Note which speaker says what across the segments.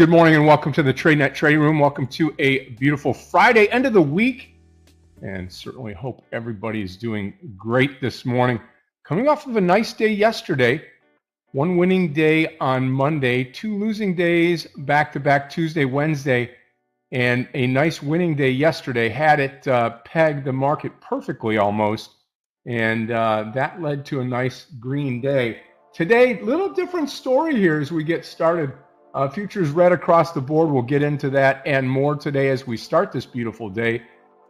Speaker 1: good morning and welcome to the Tradenet Trading Room. Welcome to a beautiful Friday, end of the week, and certainly hope everybody's doing great this morning. Coming off of a nice day yesterday, one winning day on Monday, two losing days back-to-back Tuesday, Wednesday, and a nice winning day yesterday. Had it pegged the market perfectly almost, and that led to a nice green day. Today, little different story here as we get started. Futures red across the board. We'll get into that and more today as we start this beautiful day.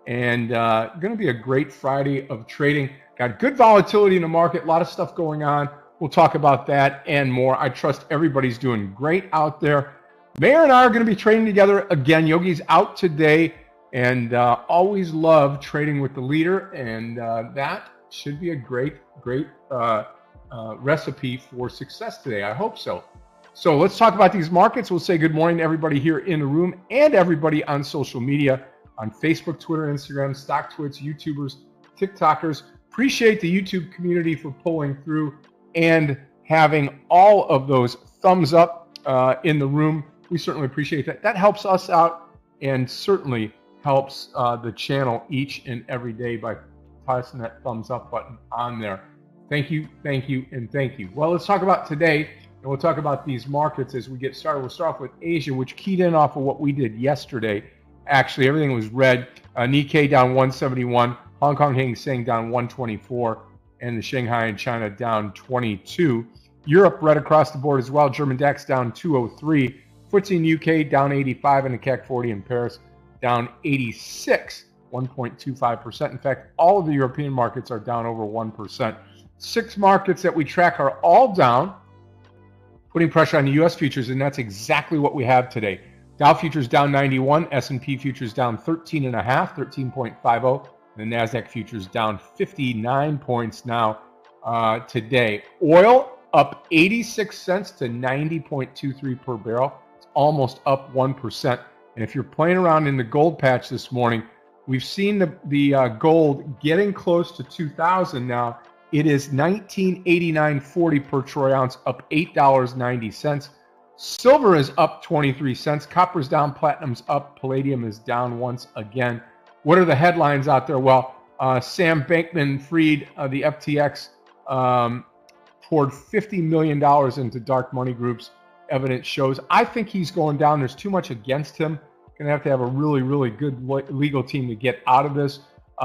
Speaker 1: And going to be a great Friday of trading. Got good volatility in the market, a lot of stuff going on. We'll talk about that and more. I trust everybody's doing great out there. Meir and I are going to be trading together again. Yogi's out today, and always love trading with the leader. And that should be a great recipe for success today. I hope so. So let's talk about these markets. We'll say good morning to everybody here in the room and everybody on social media, on Facebook, Twitter, Instagram, Stock Twits, YouTubers, TikTokers. Appreciate the YouTube community for pulling through and having all of those thumbs up in the room. We certainly appreciate that. That helps us out and certainly helps the channel each and every day by pressing that thumbs up button on there. Thank you, and thank you. Well, let's talk about today. And we'll talk about these markets as we get started. We'll start off with Asia, which keyed in off of what we did yesterday. Actually, everything was red. Nikkei down 171, Hong Kong Hang Seng down 124, and the Shanghai and China down 22. Europe red across the board as well. German DAX down 203, FTSE in UK down 85, and the CAC 40 in Paris down 86, 1.25%. In fact, all of the European markets are down over 1%. 6 markets that we track are all down, putting pressure on the U.S. futures, and that's exactly what we have today. Dow futures down 91, S&P futures down 13.5, 13.50, and the NASDAQ futures down 59 points now today. Oil up 86 cents to 90.23 per barrel. It's almost up 1%. And if you're playing around in the gold patch this morning, we've seen the gold getting close to 2,000 now. It is $19.8940 per troy ounce, up $8.90. Silver is up 23 cents. Copper's down, platinum's up, palladium is down once again. What are the headlines out there? Well, Sam Bankman-Fried, the FTX, poured $50 million into dark money groups. Evidence shows. I think he's going down. There's too much against him. Going to have a really good legal team to get out of this.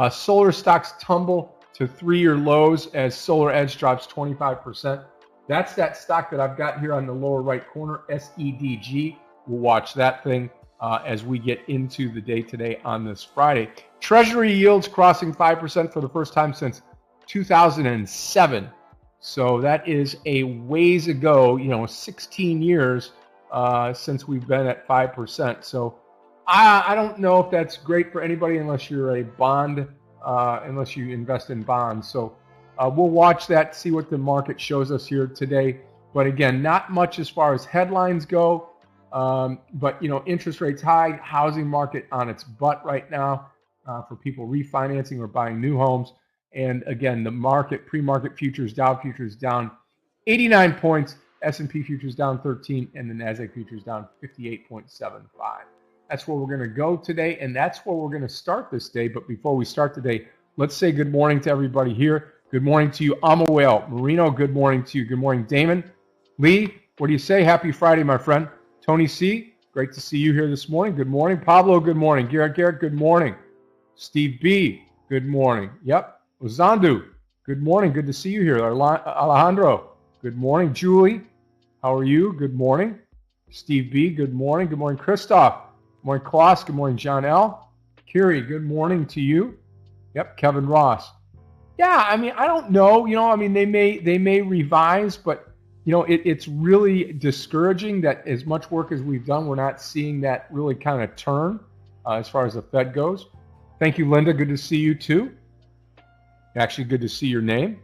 Speaker 1: Solar stocks tumble to 3-year lows as Solar Edge drops 25%. That's that stock that I've got here on the lower right corner, SEDG. We'll watch that thing as we get into the day today on this Friday. Treasury yields crossing 5% for the first time since 2007. So that is a ways ago, 16 years since we've been at 5%. So I don't know if that's great for anybody unless you're a bond unless you invest in bonds. So we'll watch that, see what the market shows us here today. But again, not much as far as headlines go. But, interest rates high, housing market on its butt right now for people refinancing or buying new homes. And again, the market, pre-market futures, Dow futures down 89 points, S&P futures down 13, and the NASDAQ futures down 58.75. That's where we're going to go today, and that's where we're going to start this day. But before we start today, let's say good morning to everybody here. Good morning to you, Amawale. Marino, good morning to you. Good morning, Damon. Lee, what do you say? Happy Friday, my friend. Tony C., great to see you here this morning. Good morning. Pablo, good morning. Garrett, good morning. Steve B., good morning. Yep. Ozandu, good morning. Good to see you here. Alejandro, good morning. Julie, how are you? Good morning. Steve B., good morning. Good morning, Christoph. Good morning, Klaus. Good morning, John L. Kiri, good morning to you. Yep, Kevin Ross. Yeah, I don't know. They may revise, but it's really discouraging that as much work as we've done, we're not seeing that really kind of turn as far as the Fed goes. Thank you, Linda. Good to see you too. Actually, good to see your name.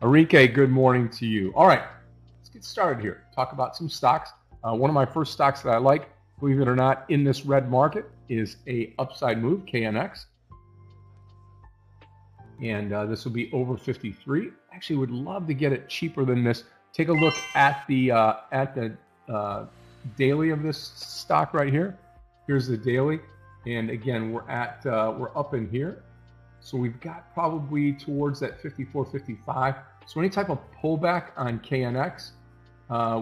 Speaker 1: Enrique, good morning to you. All right, let's get started here. Talk about some stocks. One of my first stocks that I like, believe it or not, in this red market is a upside move, KNX. And this will be over 53. Actually, would love to get it cheaper than this. Take a look at the daily of this stock right here. Here's the daily, and again, we're up in here. So we've got probably towards that 54, 55. So any type of pullback on KNX,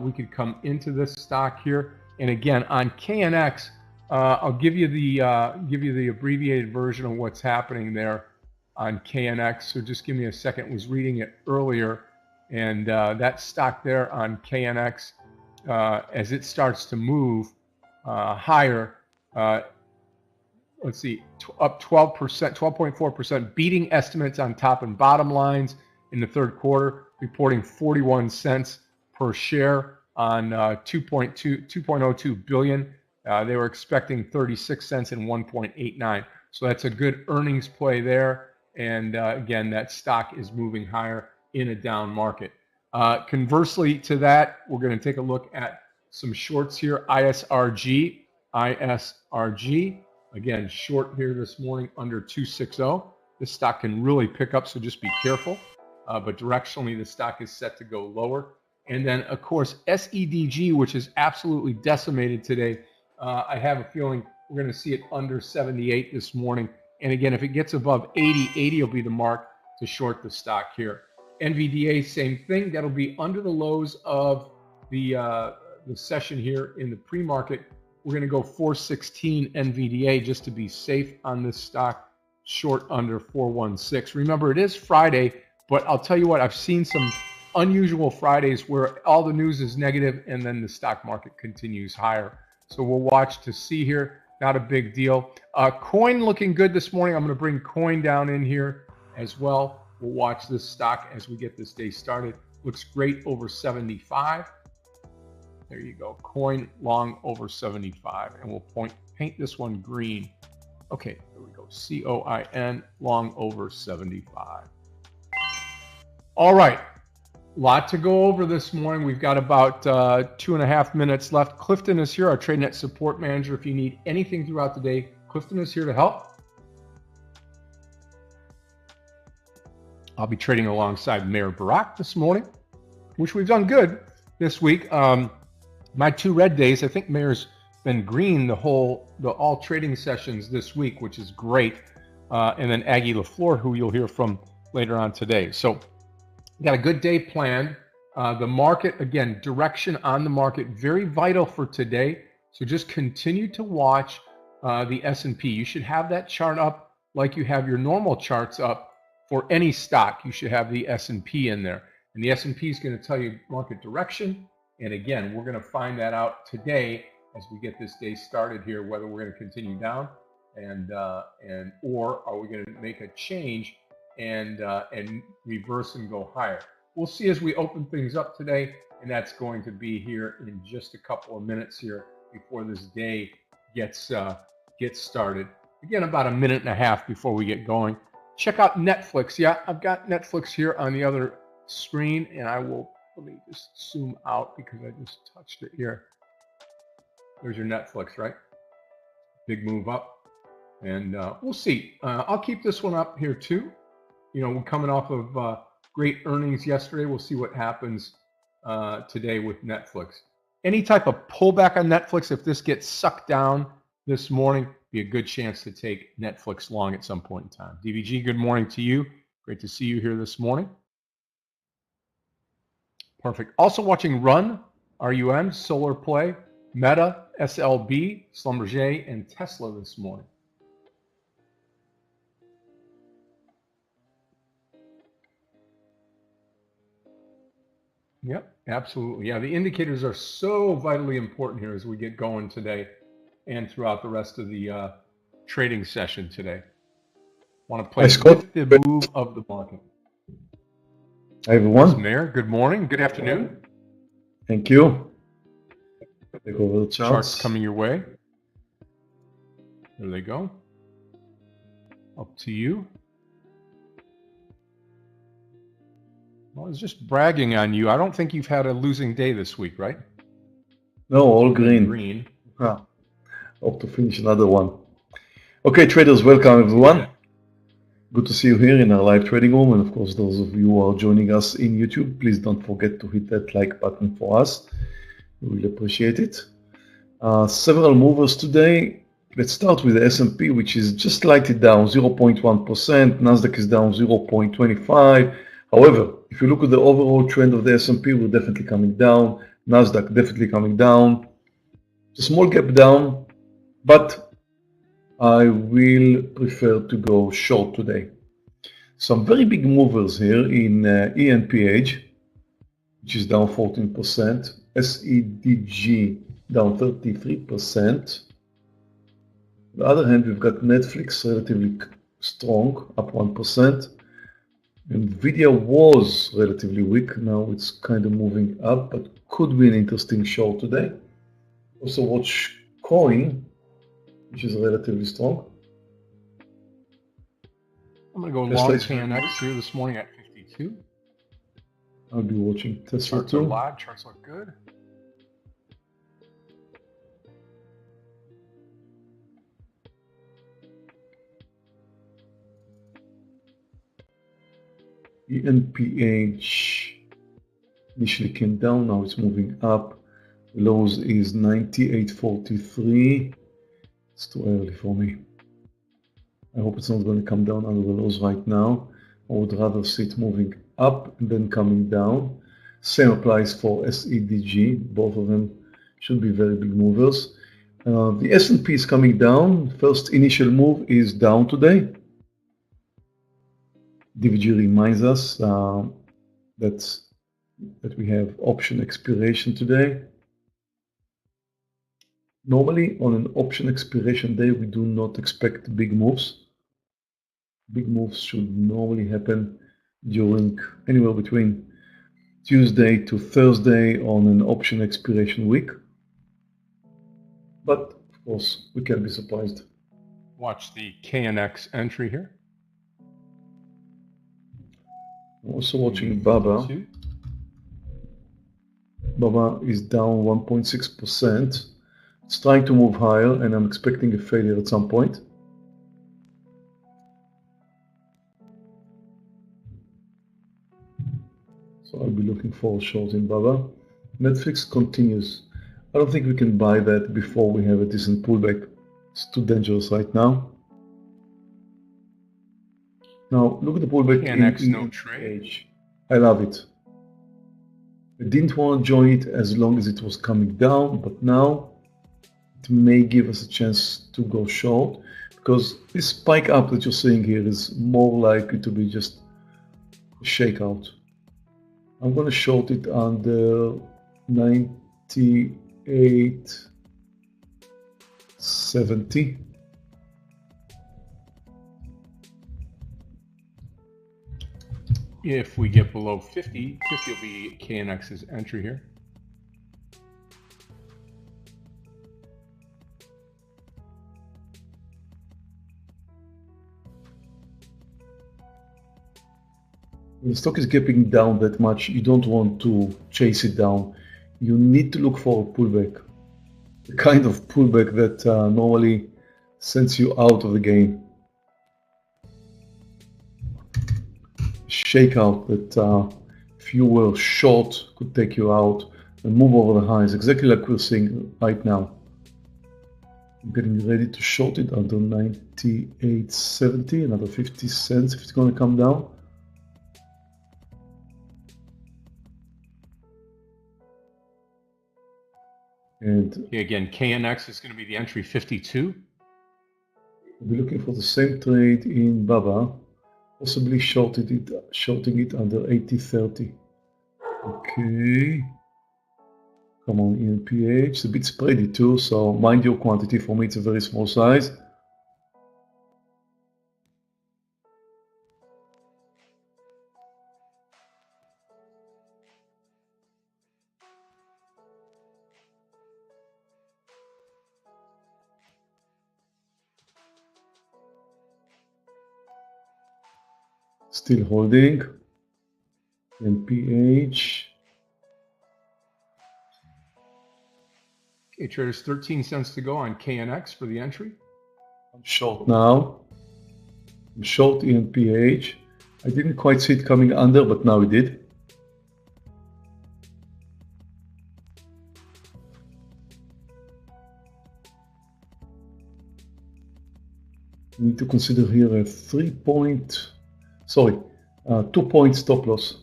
Speaker 1: we could come into this stock here. And again, on KNX, I'll give you the abbreviated version of what's happening there on KNX. So just give me a second. I was reading it earlier, and that stock there on KNX, as it starts to move higher, let's see, up 12%, 12.4%, beating estimates on top and bottom lines in the third quarter, reporting 41 cents per share on 2.02 billion. They were expecting 36 cents and 1.89. So that's a good earnings play there. And again, that stock is moving higher in a down market. Conversely to that, we're going to take a look at some shorts here. ISRG. Again, short here this morning under 260. This stock can really pick up, so just be careful. But directionally, the stock is set to go lower. And then, of course, SEDG, which is absolutely decimated today. I have a feeling we're going to see it under 78 this morning. And again, if it gets above 80, 80 will be the mark to short the stock here. NVDA, same thing. That'll be under the lows of the session here in the pre-market. We're going to go 416 NVDA just to be safe on this stock, short under 416. Remember, it is Friday, but I'll tell you what, I've seen some unusual Fridays where all the news is negative and then the stock market continues higher. So we'll watch to see here. Not a big deal. Coin looking good this morning. I'm going to bring coin down in here as well. We'll watch this stock as we get this day started. Looks great over 75. There you go. Coin long over 75. And we'll paint this one green. Okay, there we go. COIN long over 75. All right. Lot to go over this morning. We've got about 2.5 minutes left. Clifton is here, our Tradenet support manager. If you need anything throughout the day, Clifton is here to help. I'll be trading alongside Meir Barak this morning, which we've done good this week. My 2 red days, I think Meir's been green all trading sessions this week, which is great. And then Aggie LaFleur, who you'll hear from later on today. So we got a good day planned. The market, again, direction on the market, very vital for today. So just continue to watch the S&P. You should have that chart up like you have your normal charts up for any stock. You should have the S&P in there. And the S&P is going to tell you market direction. And again, we're going to find that out today as we get this day started here, whether we're going to continue down or are we going to make a change and reverse and go higher. We'll see as we open things up today, and that's going to be here in just a couple of minutes here before this day gets started. Again, about 1.5 minutes before we get going. Check out Netflix. Yeah, I've got Netflix here on the other screen, and let me just zoom out because I just touched it here. There's your Netflix, right? Big move up, and we'll see. I'll keep this one up here too. You know, we're coming off of great earnings yesterday. We'll see what happens today with Netflix. Any type of pullback on Netflix, if this gets sucked down this morning, be a good chance to take Netflix long at some point in time. DVG, good morning to you. Great to see you here this morning. Perfect. Also watching Run, RUN, Solar Play, Meta, SLB, Schlumberger, and Tesla this morning. Yep, absolutely. Yeah, the indicators are so vitally important here as we get going today and throughout the rest of the trading session today. Want to play with the move of the market.
Speaker 2: Hi, everyone.
Speaker 1: Meir, good morning. Good afternoon.
Speaker 2: Thank you. Take over the
Speaker 1: charts coming your way. There they go. Up to you. Well, I was just bragging on you. I don't think you've had a losing day this week, right?
Speaker 2: No, all green.
Speaker 1: Green.
Speaker 2: Hope to finish another one. Okay, traders, welcome everyone. Good to see you here in our live trading room. And of course, those of you who are joining us in YouTube, please don't forget to hit that like button for us. We really appreciate it. Several movers today. Let's start with the S&P, which is just slightly down 0.1%. Nasdaq is down 0.25. However, if you look at the overall trend of the S&P, we're definitely coming down. Nasdaq definitely coming down. It's a small gap down, but I will prefer to go short today. Some very big movers here in ENPH, which is down 14%. SEDG down 33%. On the other hand, we've got Netflix relatively strong, up 1%. Nvidia was relatively weak. Now it's kind of moving up, but could be an interesting short today. Also watch Coin, which is relatively strong.
Speaker 1: I'm going to go long KNX here this morning at 52.
Speaker 2: I'll be watching Tesla
Speaker 1: Charts
Speaker 2: too.
Speaker 1: are live. Charts look good.
Speaker 2: ENPH initially came down, now it's moving up. The lows is 98.43. It's too early for me. I hope it's not going to come down under the lows right now. I would rather see it moving up and then coming down. Same applies for SEDG. Both of them should be very big movers. The S&P is coming down. First initial move is down today. DVG reminds us that we have option expiration today. Normally on an option expiration day, we do not expect big moves. Big moves should normally happen during anywhere between Tuesday to Thursday on an option expiration week. But of course, we can be surprised.
Speaker 1: Watch the KNX entry here.
Speaker 2: I'm also watching Baba. Baba is down 1.6%. It's trying to move higher, and I'm expecting a failure at some point. So I'll be looking for a short in Baba. Netflix continues. I don't think we can buy that before we have a decent pullback. It's too dangerous right now. Now look at the pullback in
Speaker 1: no trade.
Speaker 2: I love it. I didn't want to join it as long as it was coming down, but now it may give us a chance to go short, because this spike up that you're seeing here is more likely to be just a shakeout. I'm going to short it under 98.70.
Speaker 1: If we get below 50, 50 will be KNX's entry here.
Speaker 2: When the stock is gapping down that much, you don't want to chase it down. You need to look for a pullback. The kind of pullback that normally sends you out of the game. Shakeout that if you were short could take you out and move over the highs, exactly like we're seeing right now. I'm getting ready to short it under 98.70, another 50 cents if it's going to come down. And
Speaker 1: again, KNX is going to be the entry 52.
Speaker 2: We'll be looking for the same trade in Baba. Possibly shorting it under 80.30. Okay. Come on, ENPH. It's a bit spready too, so mind your quantity. For me, it's a very small size. Still holding. NPH.
Speaker 1: Okay, traders, 13 cents to go on KNX for the entry.
Speaker 2: I'm short now. I'm short ENPH. I didn't quite see it coming under, but now it did. We need to consider here a 2-point stop loss.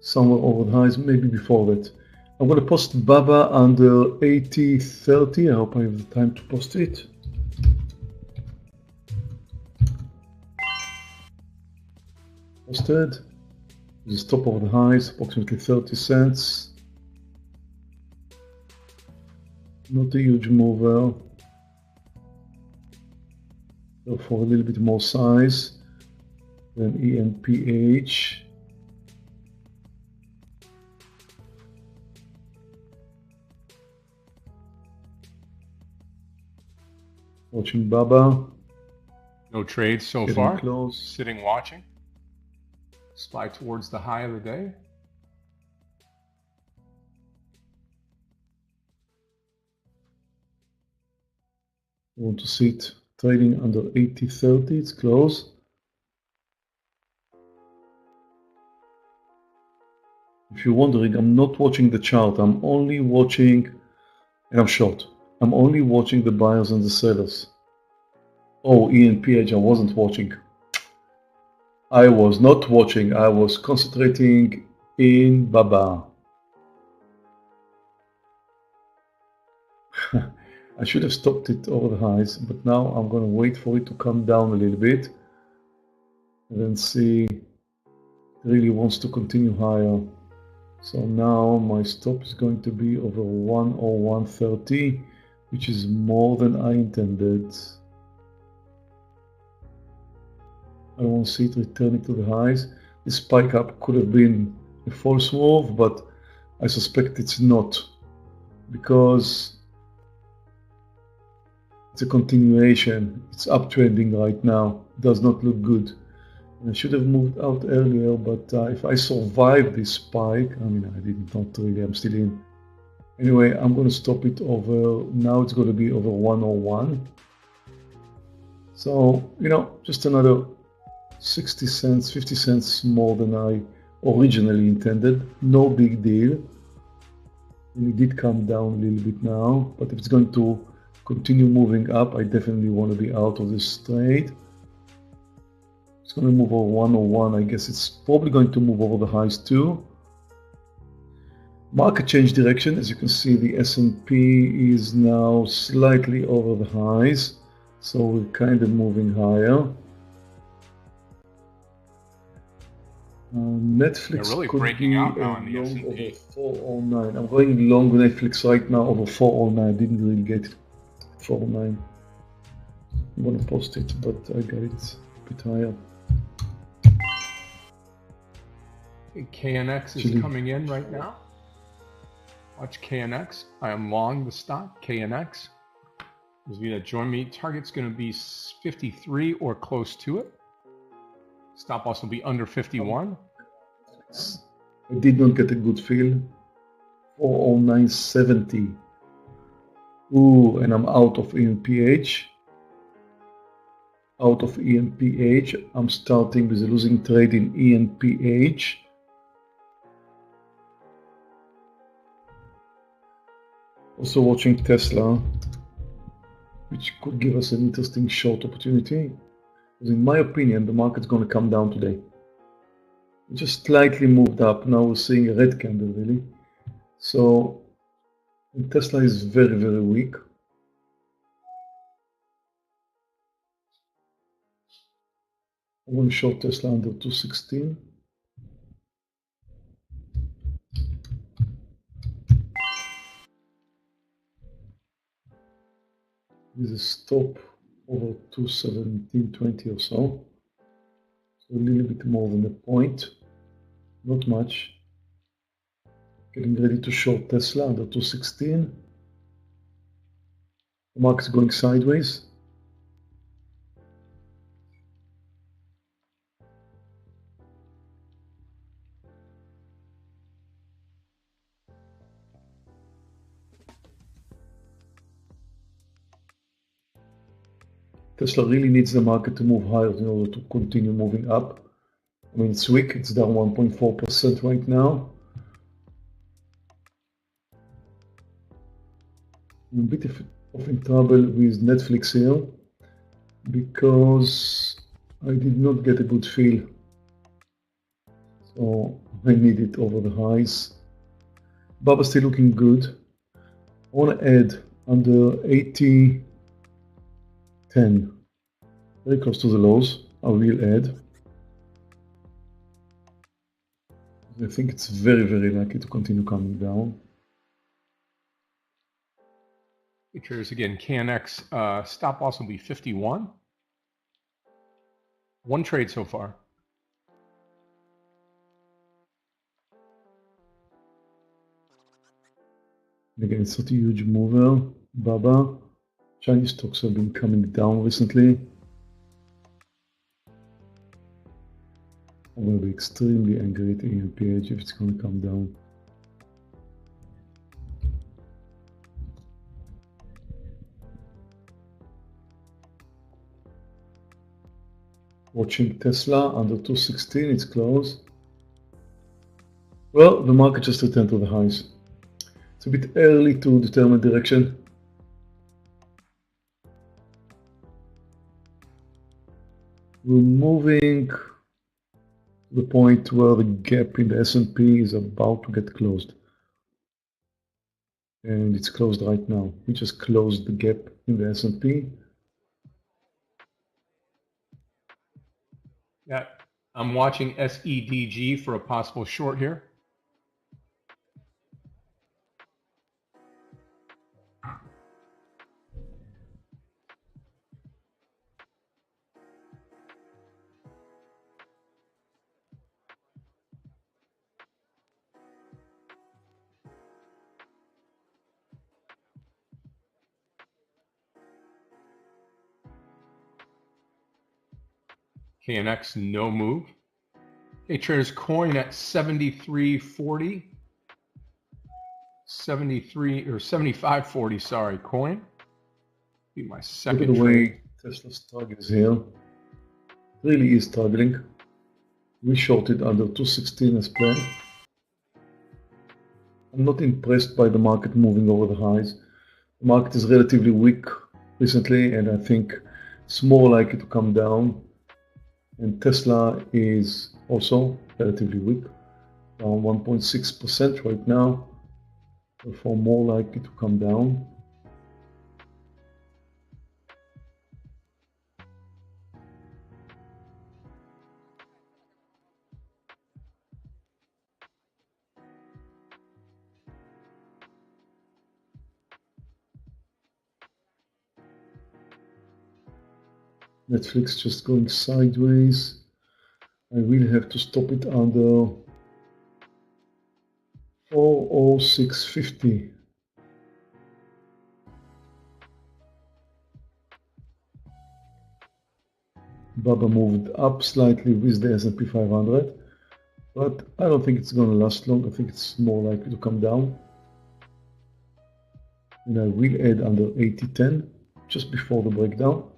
Speaker 2: Somewhere over the highs, maybe before that. I'm going to post Baba under 80.30. I hope I have the time to post it. Posted. The stop over the highs, approximately 30 cents. Not a huge mover. So for a little bit more size than ENPH. Watching Baba.
Speaker 1: No trades so
Speaker 2: Getting
Speaker 1: far.
Speaker 2: close.
Speaker 1: Sitting watching. Spy towards the high of the day.
Speaker 2: I want to see it trading under 80.30. It's close. If you're wondering, I'm not watching the chart. I'm only watching, and I'm short. I'm only watching the buyers and the sellers. Oh, ENPH, I wasn't watching. I was not watching. I was concentrating in Baba. I should have stopped it over the highs, but now I'm going to wait for it to come down a little bit and then see if it really wants to continue higher. So now my stop is going to be over 101.30, which is more than I intended. I don't want to see it returning to the highs. This spike up could have been a false move, but I suspect it's not, because it's a continuation. It's uptrending right now. It does not look good. And I should have moved out earlier, but if I survive this spike, I mean, I did not really, I'm still in. Anyway, I'm going to stop it over, now it's going to be over 101. So, you know, just another 60 cents, 50 cents more than I originally intended. No big deal. And it did come down a little bit now, but if it's going to continue moving up, I definitely want to be out of this trade. It's going to move over 101. I guess it's probably going to move over the highs too. Market change direction. As you can see, the S&P is now slightly over the highs. So we're kind of moving higher. Netflix
Speaker 1: They're really
Speaker 2: could
Speaker 1: breaking
Speaker 2: be
Speaker 1: out now
Speaker 2: a
Speaker 1: in the
Speaker 2: long
Speaker 1: S&P.
Speaker 2: over 409. I'm going long Netflix right now over 409. I didn't really get it. 409. I'm going to post it, but I got it a bit higher.
Speaker 1: KNX is coming in right now. Watch KNX. I am long the stock, KNX. There's going to join me. Target's going to be 53 or close to it. Stop loss will be under 51.
Speaker 2: I did not get a good feel. 409.70. Ooh, and I'm out of ENPH. Out of ENPH. I'm starting with a losing trade in ENPH. Also watching Tesla, which could give us an interesting short opportunity. Because in my opinion, the market's going to come down today. It just slightly moved up. Now we're seeing a red candle, really. So Tesla is very, very weak. I'm going to short Tesla under 216. With a stop over 217.20 or so. So a little bit more than a point. Not much. Getting ready to short Tesla under 216. The market's going sideways. Tesla really needs the market to move higher in order to continue moving up. I mean, it's weak. It's down 1.4% right now. I'm a bit of in trouble with Netflix here. because I did not get a good feel. So I need it over the highs. Baba still looking good. I want to add under 80, 10, very close to the lows. I will add. I think it's very, very likely to continue coming down.
Speaker 1: Here's again, KNX stop loss will be 51. One trade so far.
Speaker 2: Again, it's not a huge mover. Baba. Chinese stocks have been coming down recently. I'm going to be extremely angry at AMPH if it's going to come down. Watching Tesla under 216, it's close. Well, the market just returned to the highs. It's a bit early to determine direction. We're moving to the point where the gap in the S&P is about to get closed. And it's closed right now. We just closed the gap in the S&P.
Speaker 1: Yeah, I'm watching SEDG for a possible short here. KNX, no move. Okay, traders, coin at 73.40. 73 or 75.40, sorry, coin. Be my second
Speaker 2: Look at the way
Speaker 1: trade.
Speaker 2: Tesla's target is here. Really is targeting. We shorted under 216 as planned. I'm not impressed by the market moving over the highs. The market is relatively weak recently, and I think it's more likely to come down. And Tesla is also relatively weak, down 1.6% right now, therefore more likely to come down. Netflix just going sideways. I will have to stop it under 406.50. Baba moved up slightly with the S&P 500, but I don't think it's going to last long. I think it's more likely to come down. And I will add under 80.10 just before the breakdown.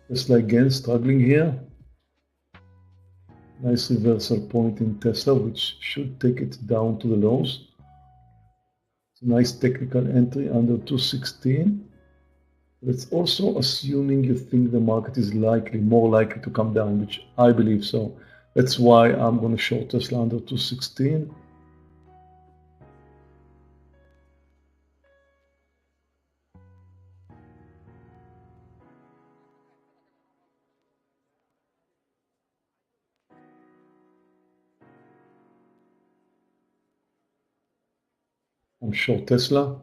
Speaker 2: Tesla again struggling here. Nice reversal point in Tesla, which should take it down to the lows. It's a nice technical entry under 216. That's also assuming you think the market is more likely to come down, which I believe so. That's why I'm going to short Tesla under 216. I'm short Tesla.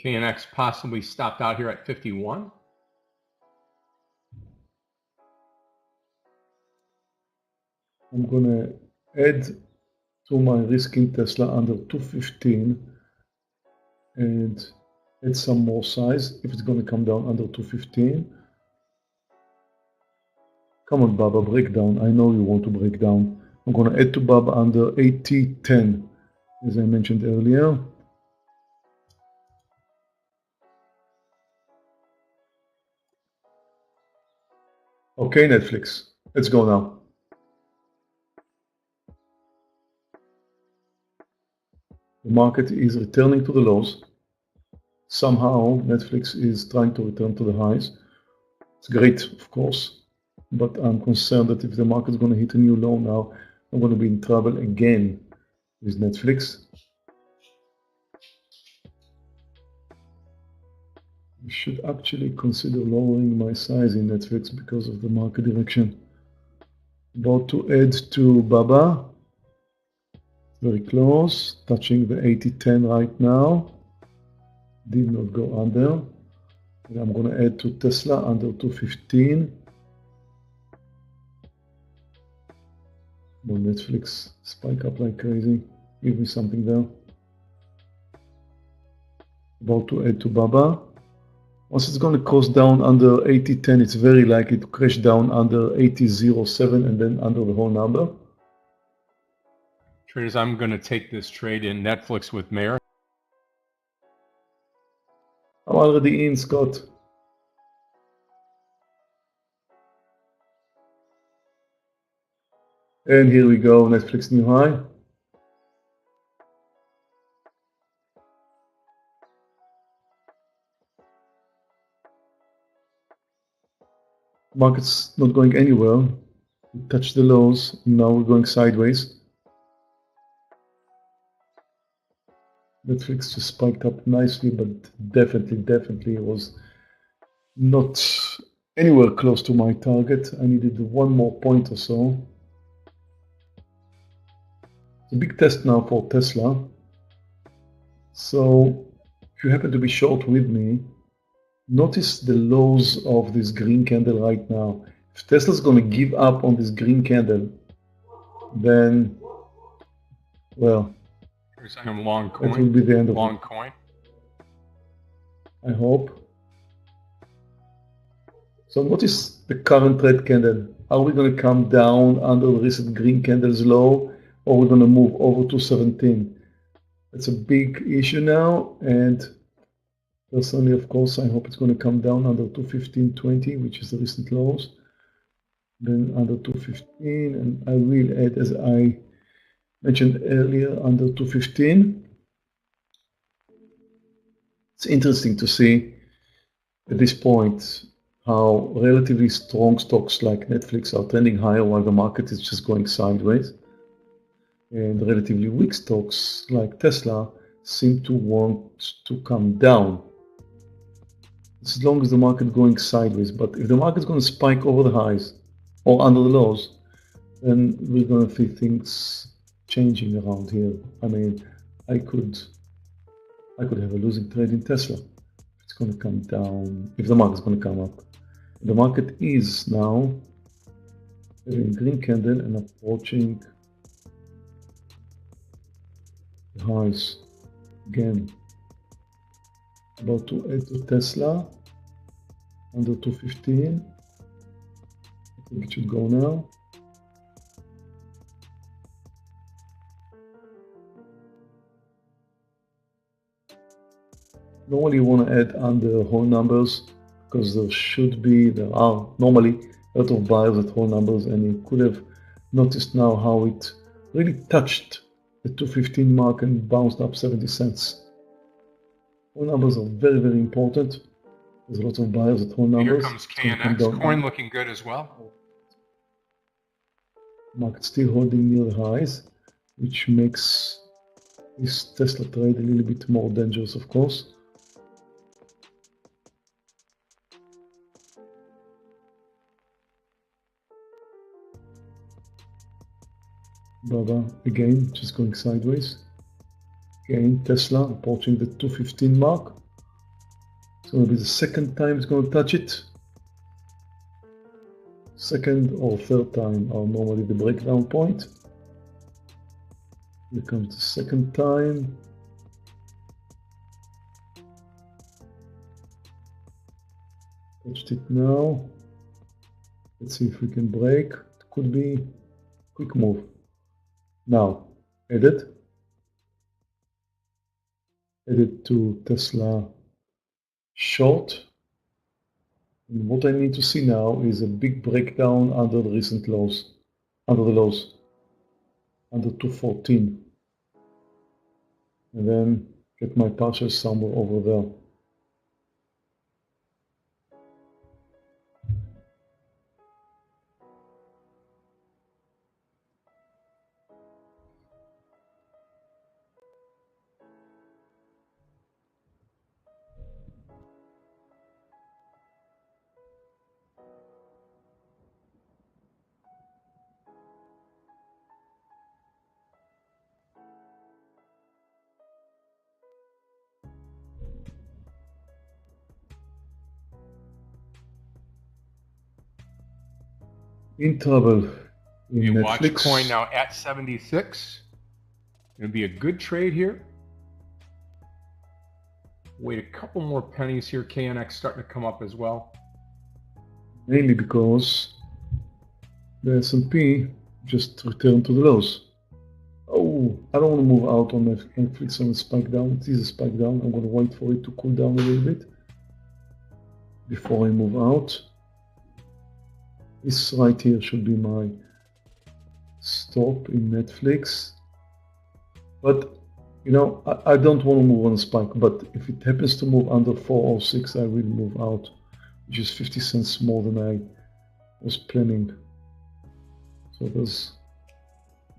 Speaker 1: KNX possibly stopped out here at 51.
Speaker 2: I'm going to add to my risk in Tesla under 215 and add some more size if it's going to come down under 215. Come on, Baba, break down. I know you want to break down. I'm going to add to Baba under 80.10, as I mentioned earlier. Okay, Netflix, let's go now. The market is returning to the lows. somehow Netflix is trying to return to the highs. It's great, of course, but I'm concerned that if the market is going to hit a new low now, I'm going to be in trouble again with Netflix. I should actually consider lowering my size in Netflix because of the market direction. About to add to Baba. Very close, touching the 80-10 right now. Did not go under. And I'm going to add to Tesla under 215. More Netflix spike up like crazy. Give me something there. About to add to Baba. Once it's going to cross down under 80.10, it's very likely to crash down under 80.07 and then under the whole number.
Speaker 1: Traders, I'm going to take this trade in Netflix with Meir.
Speaker 2: I'm already in, Scott. And here we go, Netflix new high. Market's not going anywhere. We touched the lows, now we're going sideways. Netflix just spiked up nicely, but definitely it was not anywhere close to my target. I needed one more point or so. It's a big test now for Tesla. So if you happen to be short with me, notice the lows of this green candle right now. If Tesla's going to give up on this green candle, then, well,
Speaker 1: I'm long coin.
Speaker 2: that will be the end of
Speaker 1: long
Speaker 2: it.
Speaker 1: coin.
Speaker 2: I hope. So notice the current red candle. Are we going to come down under the recent green candle's low, or we're going to move over to 17? That's a big issue now, and personally, of course, I hope it's going to come down under 215.20, which is the recent lows. Then under 215, and I will add, as I mentioned earlier, under 215. It's interesting to see at this point how relatively strong stocks like Netflix are trending higher while the market is just going sideways. And relatively weak stocks like Tesla seem to want to come down. As long as the market going sideways, but if the market is going to spike over the highs or under the lows, then we're going to see things changing around here. I mean, I could have a losing trade in Tesla. It's going to come down, if the market's going to come up. The market is now having a green candle and approaching the highs again. About to add to Tesla under 215. I think it should go now. Normally you want to add under whole numbers because there are normally a lot of buyers at whole numbers, and you could have noticed now how it really touched the 215 mark and bounced up 70 cents. Whole numbers are very important. There's a lot of buyers at whole numbers.
Speaker 1: Here comes KNX coin looking good as well.
Speaker 2: Market still holding near the highs, which makes this Tesla trade a little bit more dangerous, of course. Baba again just going sideways. Again Tesla approaching the 215 mark. It's going to be the second time it's going to touch it. Second or third time are normally the breakdown point. Here comes the second time. Touched it now. Let's see if we can break. It could be quick move. Now, added to Tesla short. And what I need to see now is a big breakdown under the recent lows, under 214. And then get my partial somewhere over there. in trouble in
Speaker 1: You
Speaker 2: Netflix.
Speaker 1: watch coin now at 76. It'll be a good trade here. Wait a couple more pennies here. KNX starting to come up as well.
Speaker 2: Mainly because the S&P just returned to the lows. Oh, I don't want to move out on Netflix on a spike down. It is a spike down. I'm going to wait for it to cool down a little bit before I move out. This right here should be my stop in Netflix. But, you know, I don't want to move on a spike. But if it happens to move under 406, I will move out, which is 50 cents more than I was planning. So there's...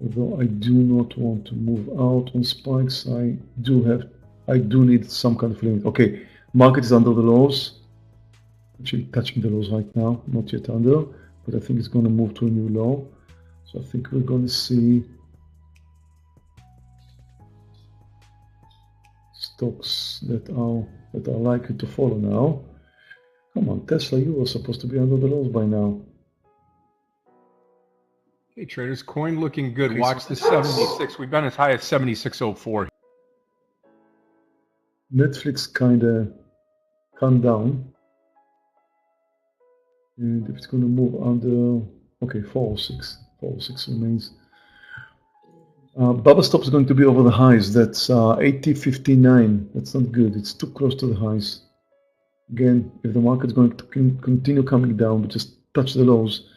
Speaker 2: Although I do not want to move out on spikes, I do need some kind of limit. Okay, market is under the lows. Actually touching the lows right now, not yet under, but I think it's going to move to a new low. So I think we're going to see stocks that are likely to follow now. Come on, Tesla, you were supposed to be under the lows by now.
Speaker 1: Okay, traders, coin looking good. Watch the 76. We've been as high as 76.04.
Speaker 2: Netflix kind of come down. And if it's going to move under, okay, 406 remains. Baba stop is going to be over the highs. That's 80.59. That's not good. It's too close to the highs. Again, if the market's going to continue coming down, but just touch the lows,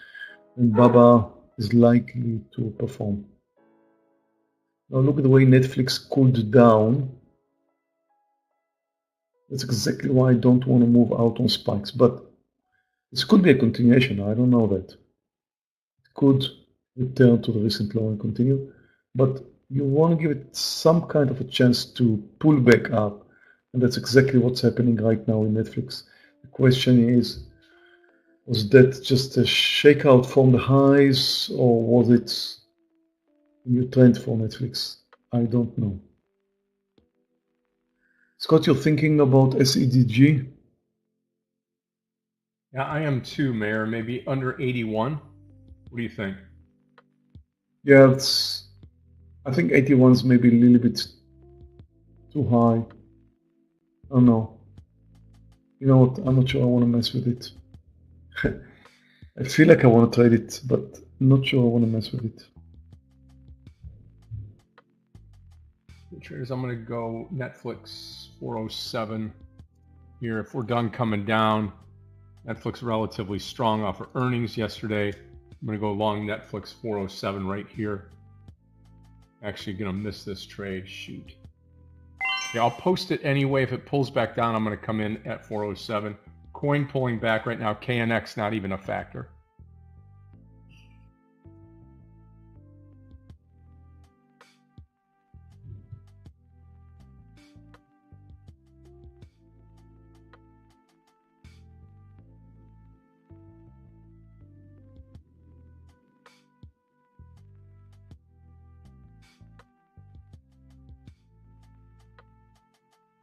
Speaker 2: then Baba is likely to perform. Now look at the way Netflix cooled down. That's exactly why I don't want to move out on spikes. But this could be a continuation. I don't know that. It could return to the recent low and continue. But you want to give it some kind of a chance to pull back up. And that's exactly what's happening right now in Netflix. The question is, was that just a shakeout from the highs, or was it a new trend for Netflix? I don't know. Scott, you're thinking about SEDG?
Speaker 1: Yeah, I am too, Meir. Maybe under 81. What do you think?
Speaker 2: Yeah, I think 81 is maybe a little bit too high. I don't know. You know what? I'm not sure I want to mess with it. I feel like I want to trade it, but I'm not sure I want to mess with it.
Speaker 1: Traders, I'm going to go Netflix 407 here. If we're done coming down, Netflix relatively strong off of earnings yesterday. I'm going to go long Netflix 407 right here. Actually going to miss this trade. Shoot. Yeah, I'll post it anyway. If it pulls back down, I'm going to come in at 407. Coin pulling back right now. KNX not even a factor.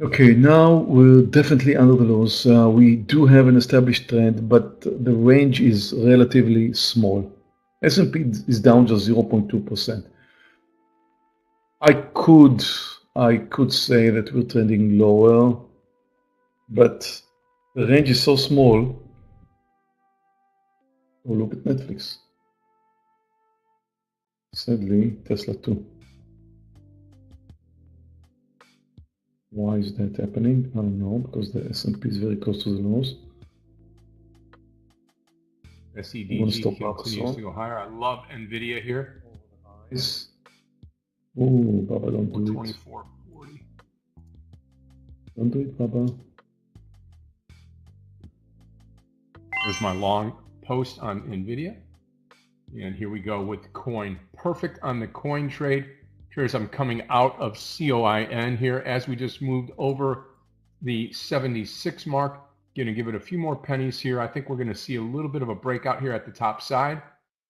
Speaker 2: Okay, now we're definitely under the lows. We do have an established trend, but the range is relatively small. S&P is down just 0.2%. I could say that we're trending lower, but the range is so small. Oh, look at Netflix. Sadly, Tesla too. Why is that happening? I don't know, because the S&P is very close to the lows.
Speaker 1: SEDG continues to go higher. I love NVIDIA here.
Speaker 2: Nice. Oh, Baba, don't do it.
Speaker 1: 24.40.
Speaker 2: Don't do it, Baba.
Speaker 1: There's my long post on NVIDIA. And here we go with coin. Perfect on the coin trade. Here's I'm coming out of COIN here as we just moved over the 76 mark. Going to give it a few more pennies here. I think we're going to see a little bit of a breakout here at the top side.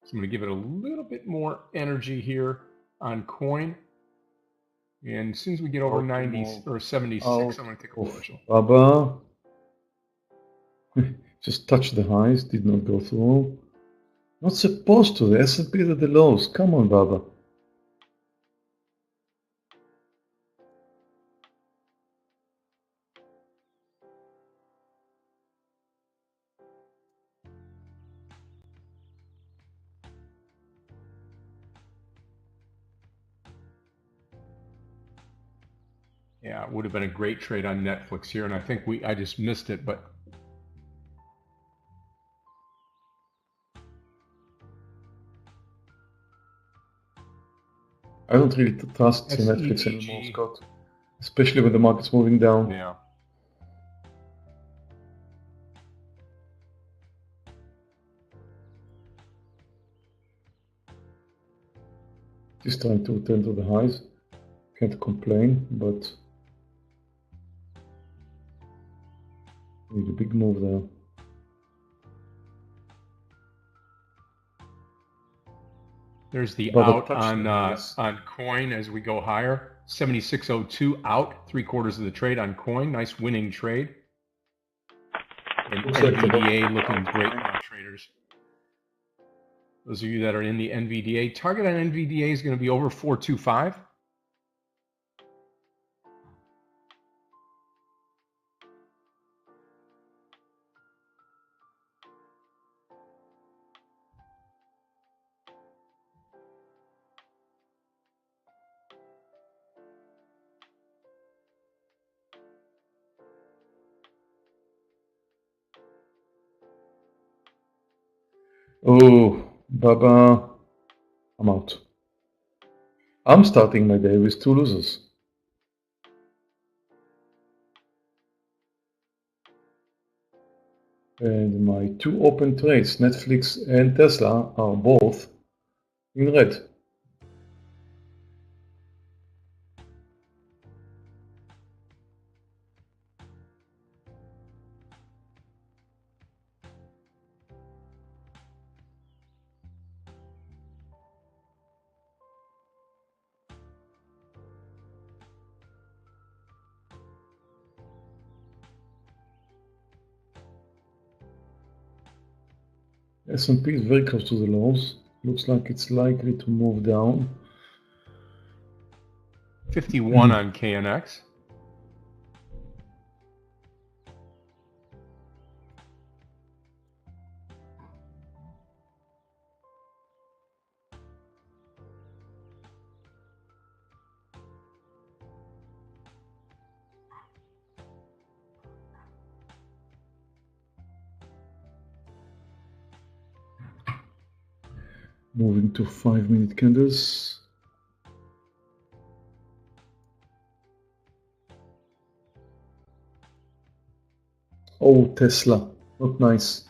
Speaker 1: So I'm going to give it a little bit more energy here on coin. And as soon as we get over 90 or 76, I'm going to take a commercial.
Speaker 2: Baba. Just touched the highs, did not go through. Not supposed to. The S&P is at the lows. Come on, Baba.
Speaker 1: Yeah, it would have been a great trade on Netflix here, and I think I just missed it, but
Speaker 2: I don't really trust Netflix anymore, Scott. Especially when the market's moving down.
Speaker 1: Yeah.
Speaker 2: Just trying to return to the highs. Can't complain, but need a big move there.
Speaker 1: There's the out on coin as we go higher. 76.02 out, 3/4 of the trade on coin. Nice winning trade. And NVDA looking great now, traders. Those of you that are in the NVDA, target on NVDA is going to be over 425.
Speaker 2: Oh, Baba, I'm out. I'm starting my day with 2 losers. And my 2 open trades, Netflix and Tesla, are both in red. S&P is very close to the lows. Looks like it's likely to move down.
Speaker 1: 51 on KNX.
Speaker 2: Moving to 5-minute candles. Oh, Tesla, not nice.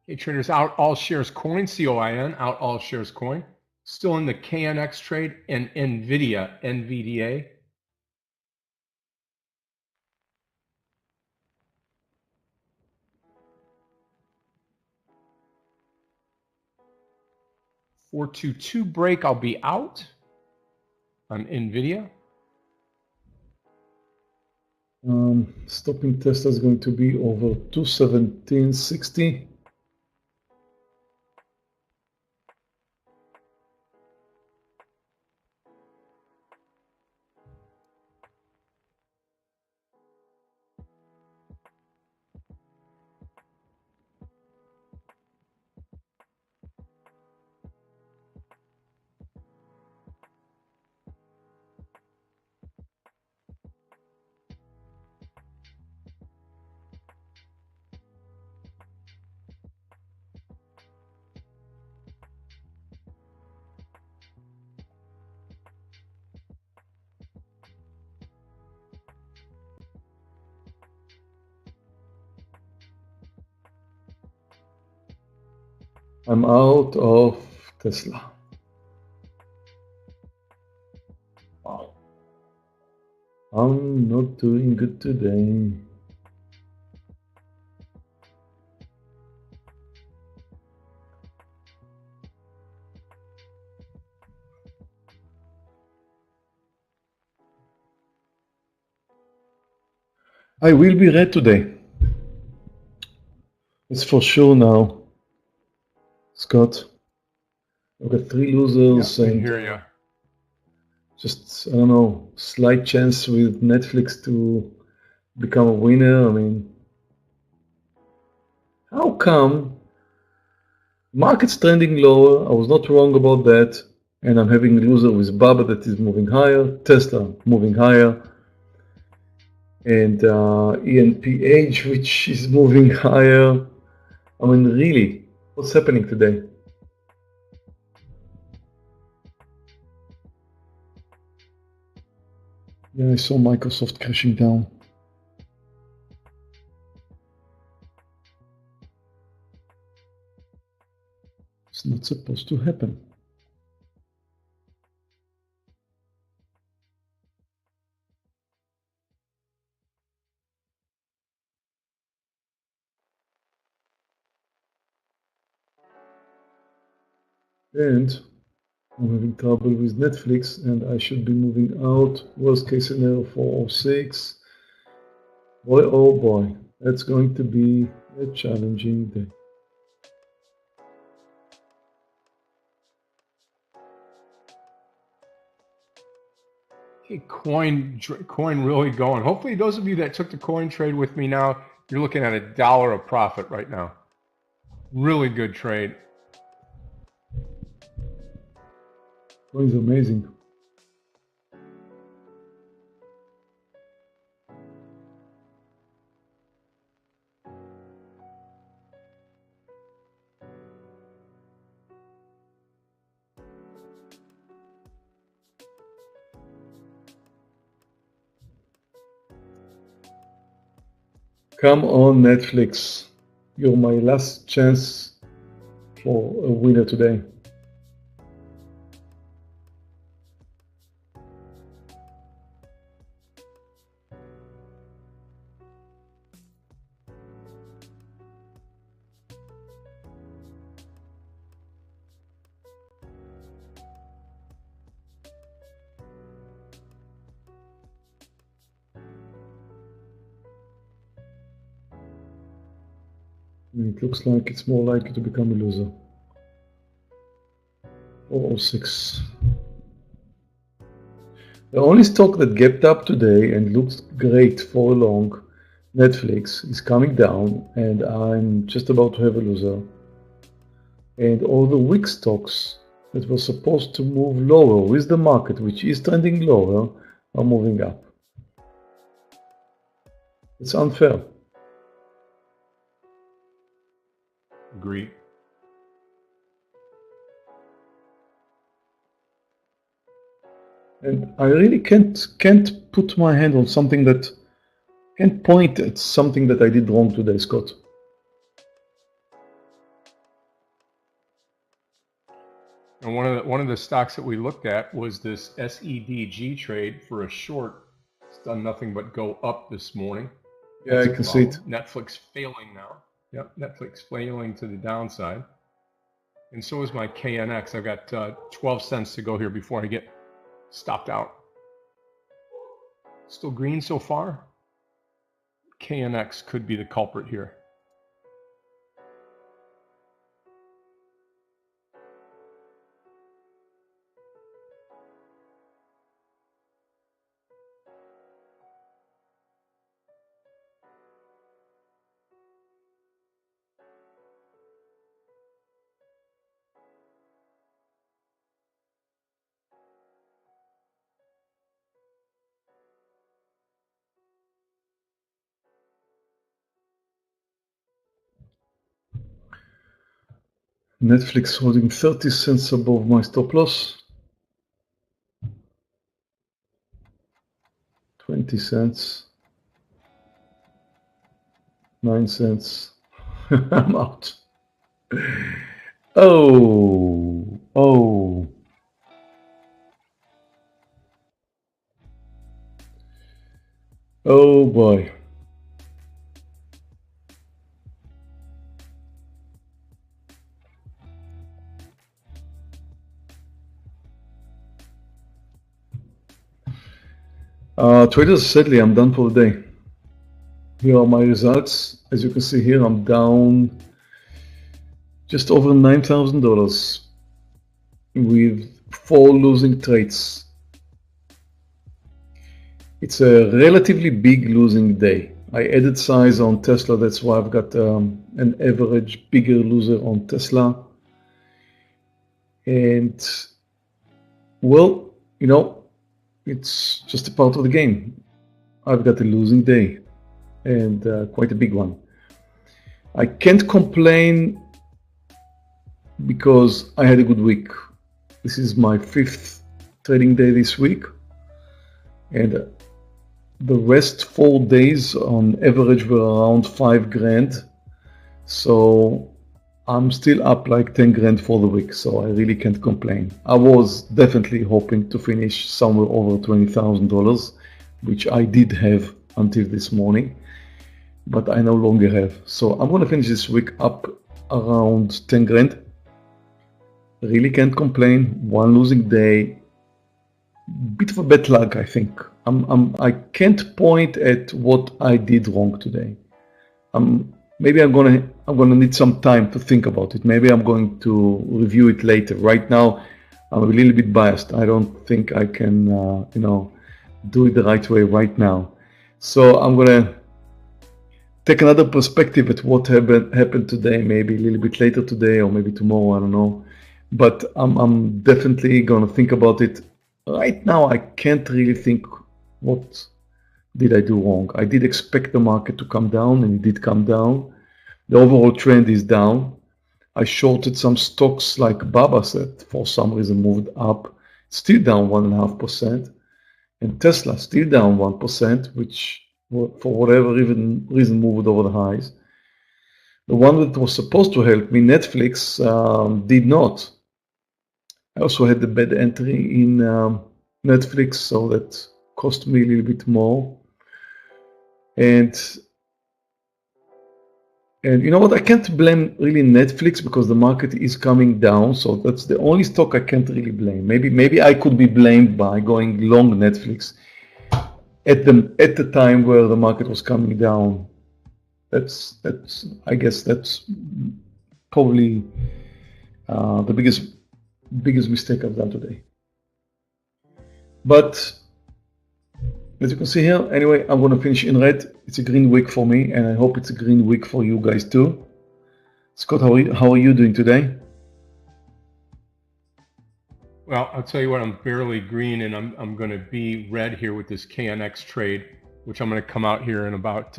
Speaker 1: Okay, traders, out all shares coin, COIN, out all shares coin. Still in the KNX trade and NVIDIA, NVDA. $422 break, I'll be out on NVIDIA.
Speaker 2: Stopping Tesla is going to be over 217.60. I'm out of Tesla. Wow. I'm not doing good today. I will be red today. It's for sure now, Scott. I've got 3 losers,
Speaker 1: Yeah, I
Speaker 2: and
Speaker 1: hear you.
Speaker 2: just, I don't know, slight chance with Netflix to become a winner. I mean, how come market's trending lower? I was not wrong about that. And I'm having a loser with Baba that is moving higher, Tesla moving higher, and ENPH, which is moving higher. I mean, really, what's happening today? Yeah, I saw Microsoft crashing down. It's not supposed to happen. And I'm having trouble with Netflix, and I should be moving out. Worst case scenario 406. Boy, oh boy, that's going to be a challenging day.
Speaker 1: Okay, coin really going. Hopefully, those of you that took the coin trade with me now, you're looking at $1 of profit right now. Really good trade.
Speaker 2: Coin's amazing. Come on, Netflix. You're my last chance for a winner today. It looks like it's more likely to become a loser. 406. The only stock that gapped up today and looks great for a long, Netflix, is coming down, and I'm just about to have a loser. And all the weak stocks that were supposed to move lower with the market, which is trending lower, are moving up. It's unfair.
Speaker 1: Agree.
Speaker 2: And I really can't put my hand on something that can't point at something that I did wrong today, Scott.
Speaker 1: And one of the stocks that we looked at was this SEDG trade for a short. It's done nothing but go up this morning.
Speaker 2: Yeah,
Speaker 1: That's
Speaker 2: I can see it.
Speaker 1: Netflix failing now. Yep, Netflix failing to the downside. And so is my KNX. I've got 12 cents to go here before I get stopped out. Still green so far. KNX could be the culprit here.
Speaker 2: Netflix holding 30 cents above my stop loss. 20 cents. 9 cents. I'm out. Oh. Oh boy. Traders, sadly, I'm done for the day. Here are my results. As you can see here, I'm down just over $9,000 with 4 losing trades. It's a relatively big losing day. I added size on Tesla, that's why I've got an average bigger loser on Tesla. And well, you know, it's just a part of the game. I've got a losing day, and quite a big one. I can't complain because I had a good week. This is my 5th trading day this week, and the rest 4 days on average were around 5 grand. So I'm still up like 10 grand for the week, so I really can't complain. I was definitely hoping to finish somewhere over $20,000, which I did have until this morning, but I no longer have. So I'm going to finish this week up around 10 grand. Really can't complain. One losing day. Bit of a bad luck, I think. I can't point at what I did wrong today. Maybe I'm gonna need some time to think about it. Maybe I'm going to review it later. Right now, I'm a little bit biased. I don't think I can, do it the right way right now. So I'm gonna take another perspective at what happened today. Maybe a little bit later today, or maybe tomorrow. I don't know. But I'm definitely gonna think about it. Right now, I can't really think what did I do wrong. I did expect the market to come down, and it did come down. The overall trend is down. I shorted some stocks like Baba that for some reason moved up, still down 1.5%, and Tesla still down 1%, which for whatever reason moved over the highs. The one that was supposed to help me, Netflix, did not. I also had the bad entry in Netflix, so that cost me a little bit more. And you know what? I can't blame really Netflix because the market is coming down. So that's the only stock I can't really blame. Maybe I could be blamed by going long Netflix at the time where the market was coming down. I guess that's probably the biggest mistake I've done today. But as you can see here, anyway, I'm going to finish in red. It's a green week for me, and I hope it's a green week for you guys too. Scott, how are you doing today?
Speaker 1: Well, I'll tell you what, I'm barely green, and I'm going to be red here with this KNX trade, which I'm going to come out here in about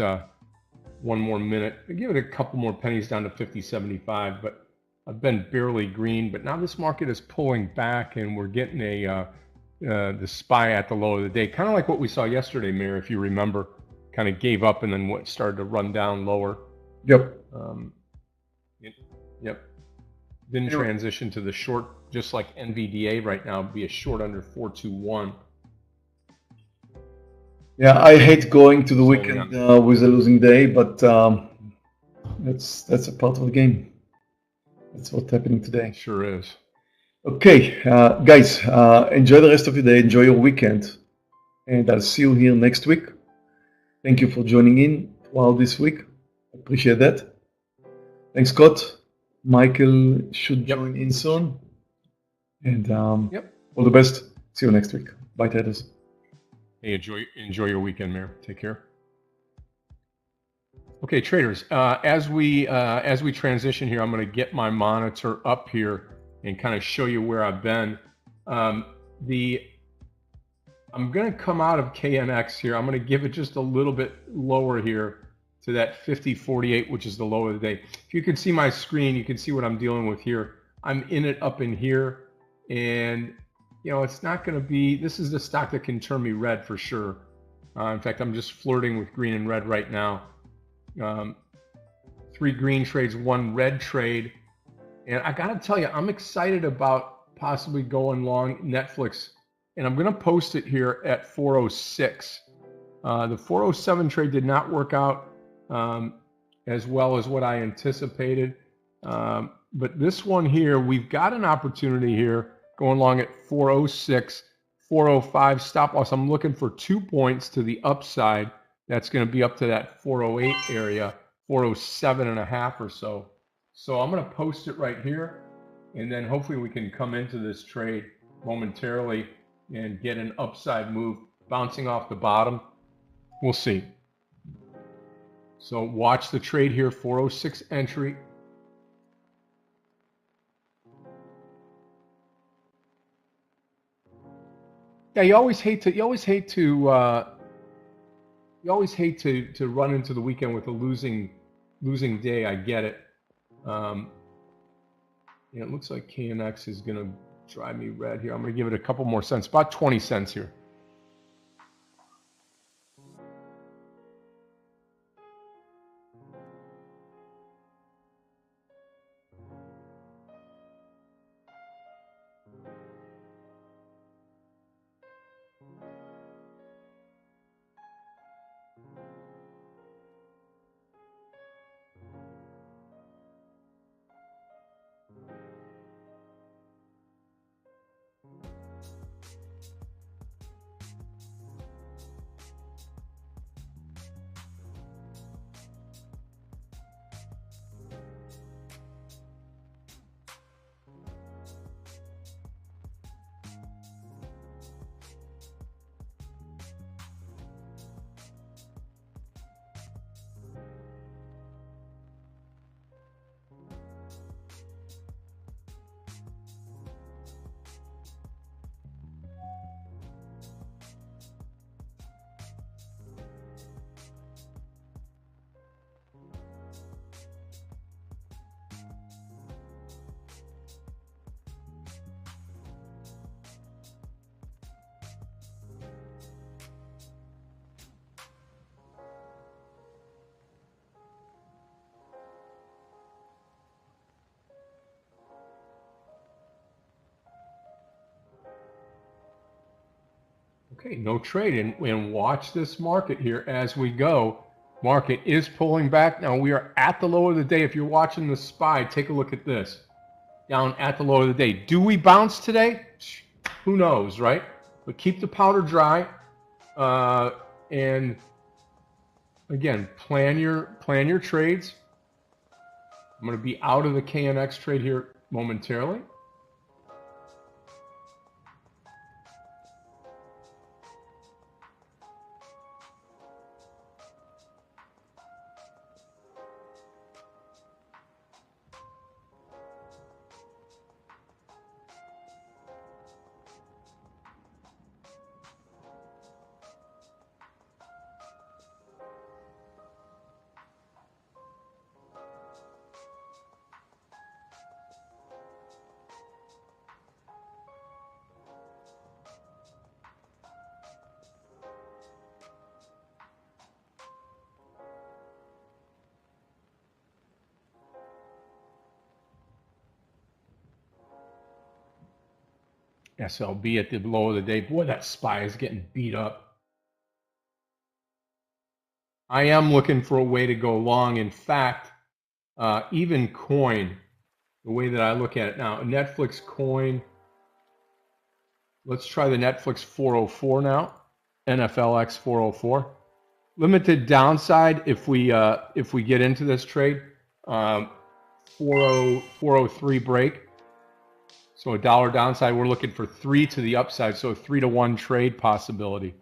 Speaker 1: 1 more minute. I give it a couple more pennies down to 50.75, but I've been barely green. But now this market is pulling back, and we're getting the SPY at the low of the day, kind of like what we saw yesterday, Meir, if you remember, kind of gave up and then what started to run down lower.
Speaker 2: Yep.
Speaker 1: Yep. Then transition to the short, just like NVDA right now, be a short under 421.
Speaker 2: Yeah, I hate going to the weekend with a losing day, but that's a part of the game. That's what's happening today.
Speaker 1: Sure is.
Speaker 2: Okay, guys, enjoy the rest of your day. Enjoy your weekend, and I'll see you here next week. Thank you for joining in throughout this week. Appreciate that. Thanks, Scott. Michael should join in soon. And all the best. See you next week. Bye, traders.
Speaker 1: Hey, enjoy your weekend, Meir. Take care. Okay, traders. As we transition here, I'm going to get my monitor up here and kind of show you where I've been. I'm going to come out of KNX here. I'm going to give it just a little bit lower here to that 50.48, which is the low of the day. If you can see my screen, you can see what I'm dealing with here. I'm in it up in here, and it's not going to be, this is the stock that can turn me red for sure. In fact, I'm just flirting with green and red right now. 3 green trades, 1 red trade. And I got to tell you, I'm excited about possibly going long Netflix. And I'm going to post it here at 406. The 407 trade did not work out as well as what I anticipated. But this one here, we've got an opportunity here going long at 406, 405 stop loss. I'm looking for 2 points to the upside That's going to be up to that 408 area, 407.5 or so. So I'm going to post it right here, and then hopefully we can come into this trade momentarily and get an upside move bouncing off the bottom. We'll see. So watch the trade here, 406 entry. Yeah, you always hate to run into the weekend with a losing day. I get it. Yeah, it looks like KNX is going to drive me red here. I'm going to give it a couple more cents, about 20 cents here. Okay, no trade, and watch this market here as we go. Market is pulling back. Now we are at the low of the day. If you're watching the SPY, take a look at this. Down at the low of the day. Do we bounce today? Who knows, right? But keep the powder dry. And again, plan your trades. I'm going to be out of the KNX trade here momentarily. SLB at the low of the day. Boy, that SPY is getting beat up. I am looking for a way to go long. In fact, even coin, the way that I look at it now, Netflix coin. Let's try the Netflix 404 now. NFLX 404. Limited downside if we get into this trade. 403 break. So $1 downside, we're looking for 3 to the upside, so a 3-to-1 trade possibility.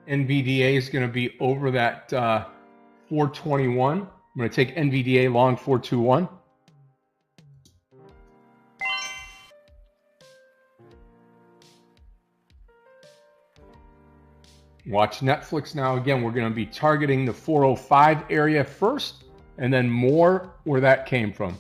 Speaker 1: NVDA is going to be over that 421. I'm going to take NVDA long 421. Watch Netflix now. Again, we're going to be targeting the 405 area first, and then more where that came from.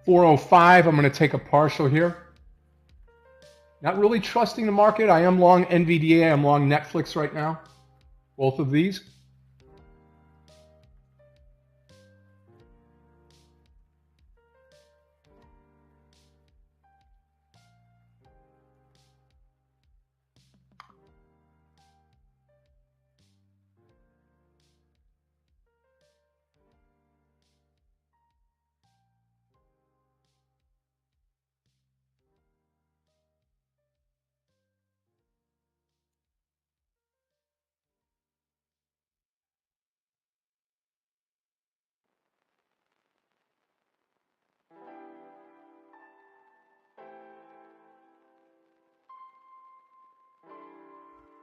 Speaker 1: $405, I'm going to take a partial here. Not really trusting the market. I am long NVDA, I'm long Netflix right now. Both of these.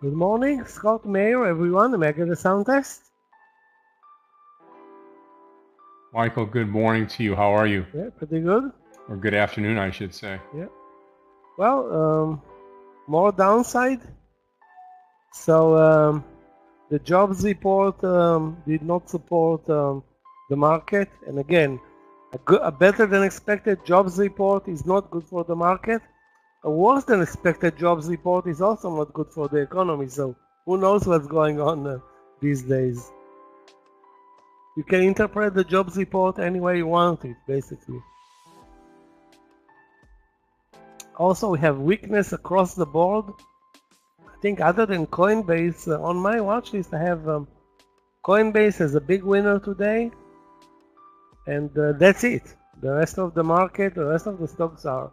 Speaker 3: Good morning, Scott, Meir, everyone. Am I getting the sound test?
Speaker 1: Michael, good morning to you. How are you?
Speaker 3: Yeah, pretty good.
Speaker 1: Or good afternoon, I should say.
Speaker 3: Yeah. Well, more downside. So the jobs report did not support the market. And again, a better than expected jobs report is not good for the market. A worse than expected jobs report is also not good for the economy. So who knows what's going on these days. You can interpret the jobs report any way you want it, basically. Also, we have weakness across the board. I think other than Coinbase, on my watch list I have Coinbase as a big winner today. And that's it. The rest of the market, the rest of the stocks are,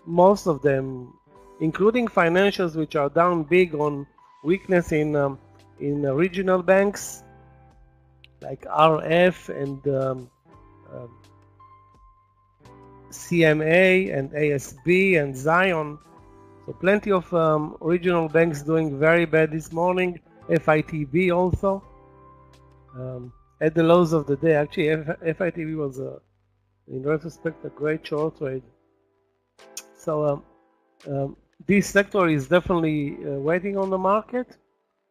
Speaker 3: most of them, including financials, which are down big on weakness in regional banks like RF and CMA and ASB and Zion. So plenty of regional banks doing very bad this morning. FITB also at the lows of the day. Actually, FITB was, in retrospect, a great short trade. So this sector is definitely waiting on the market,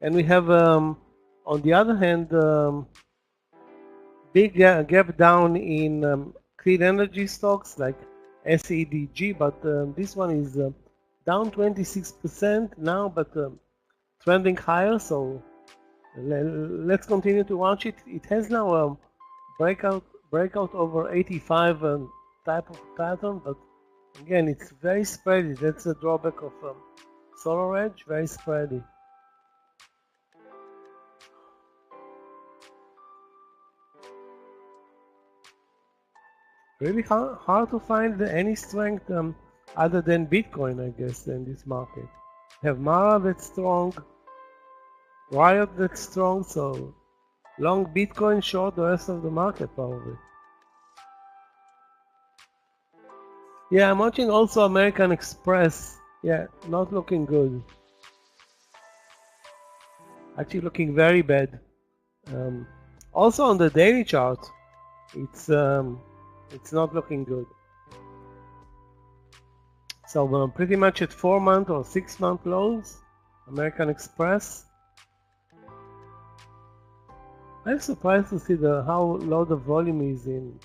Speaker 3: and we have, on the other hand, big gap down in clean energy stocks like SEDG, but this one is down 26% now, but trending higher. So let's continue to watch it. It has now a breakout over 85 type of pattern, but again, it's very spready. That's the drawback of SolarEdge, very spready. Really hard to find any strength other than Bitcoin, I guess, in this market. Have Mara that's strong, Riot that's strong, so long Bitcoin, short the rest of the market probably. Yeah, I'm watching also American Express. Yeah, not looking good. Actually looking very bad. Also on the daily chart, it's not looking good. So we're pretty much at 4-month or 6-month lows, American Express. I'm surprised to see how low the volume is in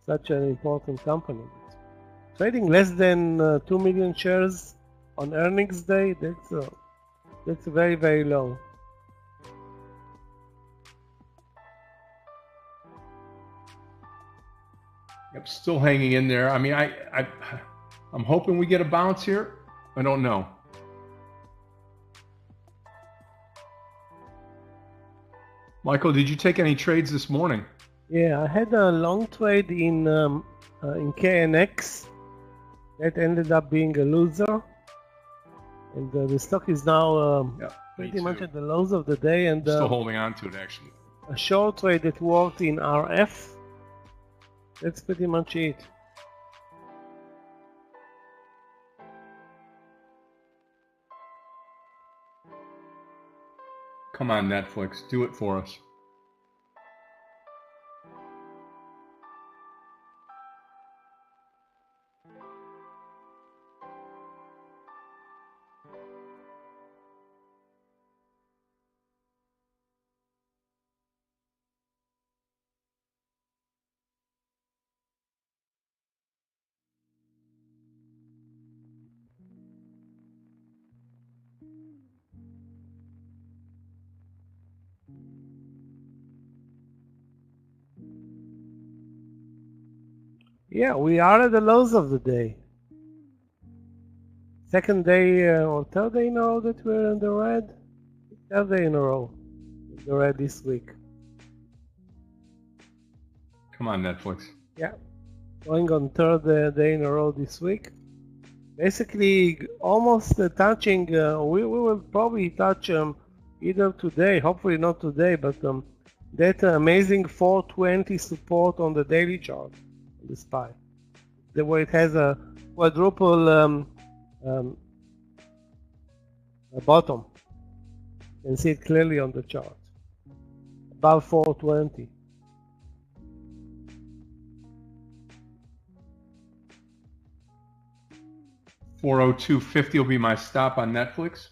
Speaker 3: such an important company. Trading less than 2 million shares on earnings day, that's very, very low.
Speaker 1: Yep, still hanging in there. I mean, I'm hoping we get a bounce here. I don't know. Michael, did you take any trades this morning?
Speaker 3: Yeah, I had a long trade in KNX that ended up being a loser, and the stock is now pretty much at the lows of the day. And
Speaker 1: still holding on to it, actually.
Speaker 3: A short trade that worked in RF. That's pretty much it.
Speaker 1: Come on, Netflix, do it for us.
Speaker 3: Yeah, we are at the lows of the day. Second day or third day in a row that we're in the red. Third day in a row in the red this week.
Speaker 1: Come on, Netflix.
Speaker 3: Yeah, going on third day in a row this week. Basically, almost touching. We will probably touch either today, hopefully not today, but that amazing 420 support on the daily chart, on the SPY. The way it has a quadruple a bottom. You can see it clearly on the chart. Above 420.
Speaker 1: $402.50 will be my stop on Netflix.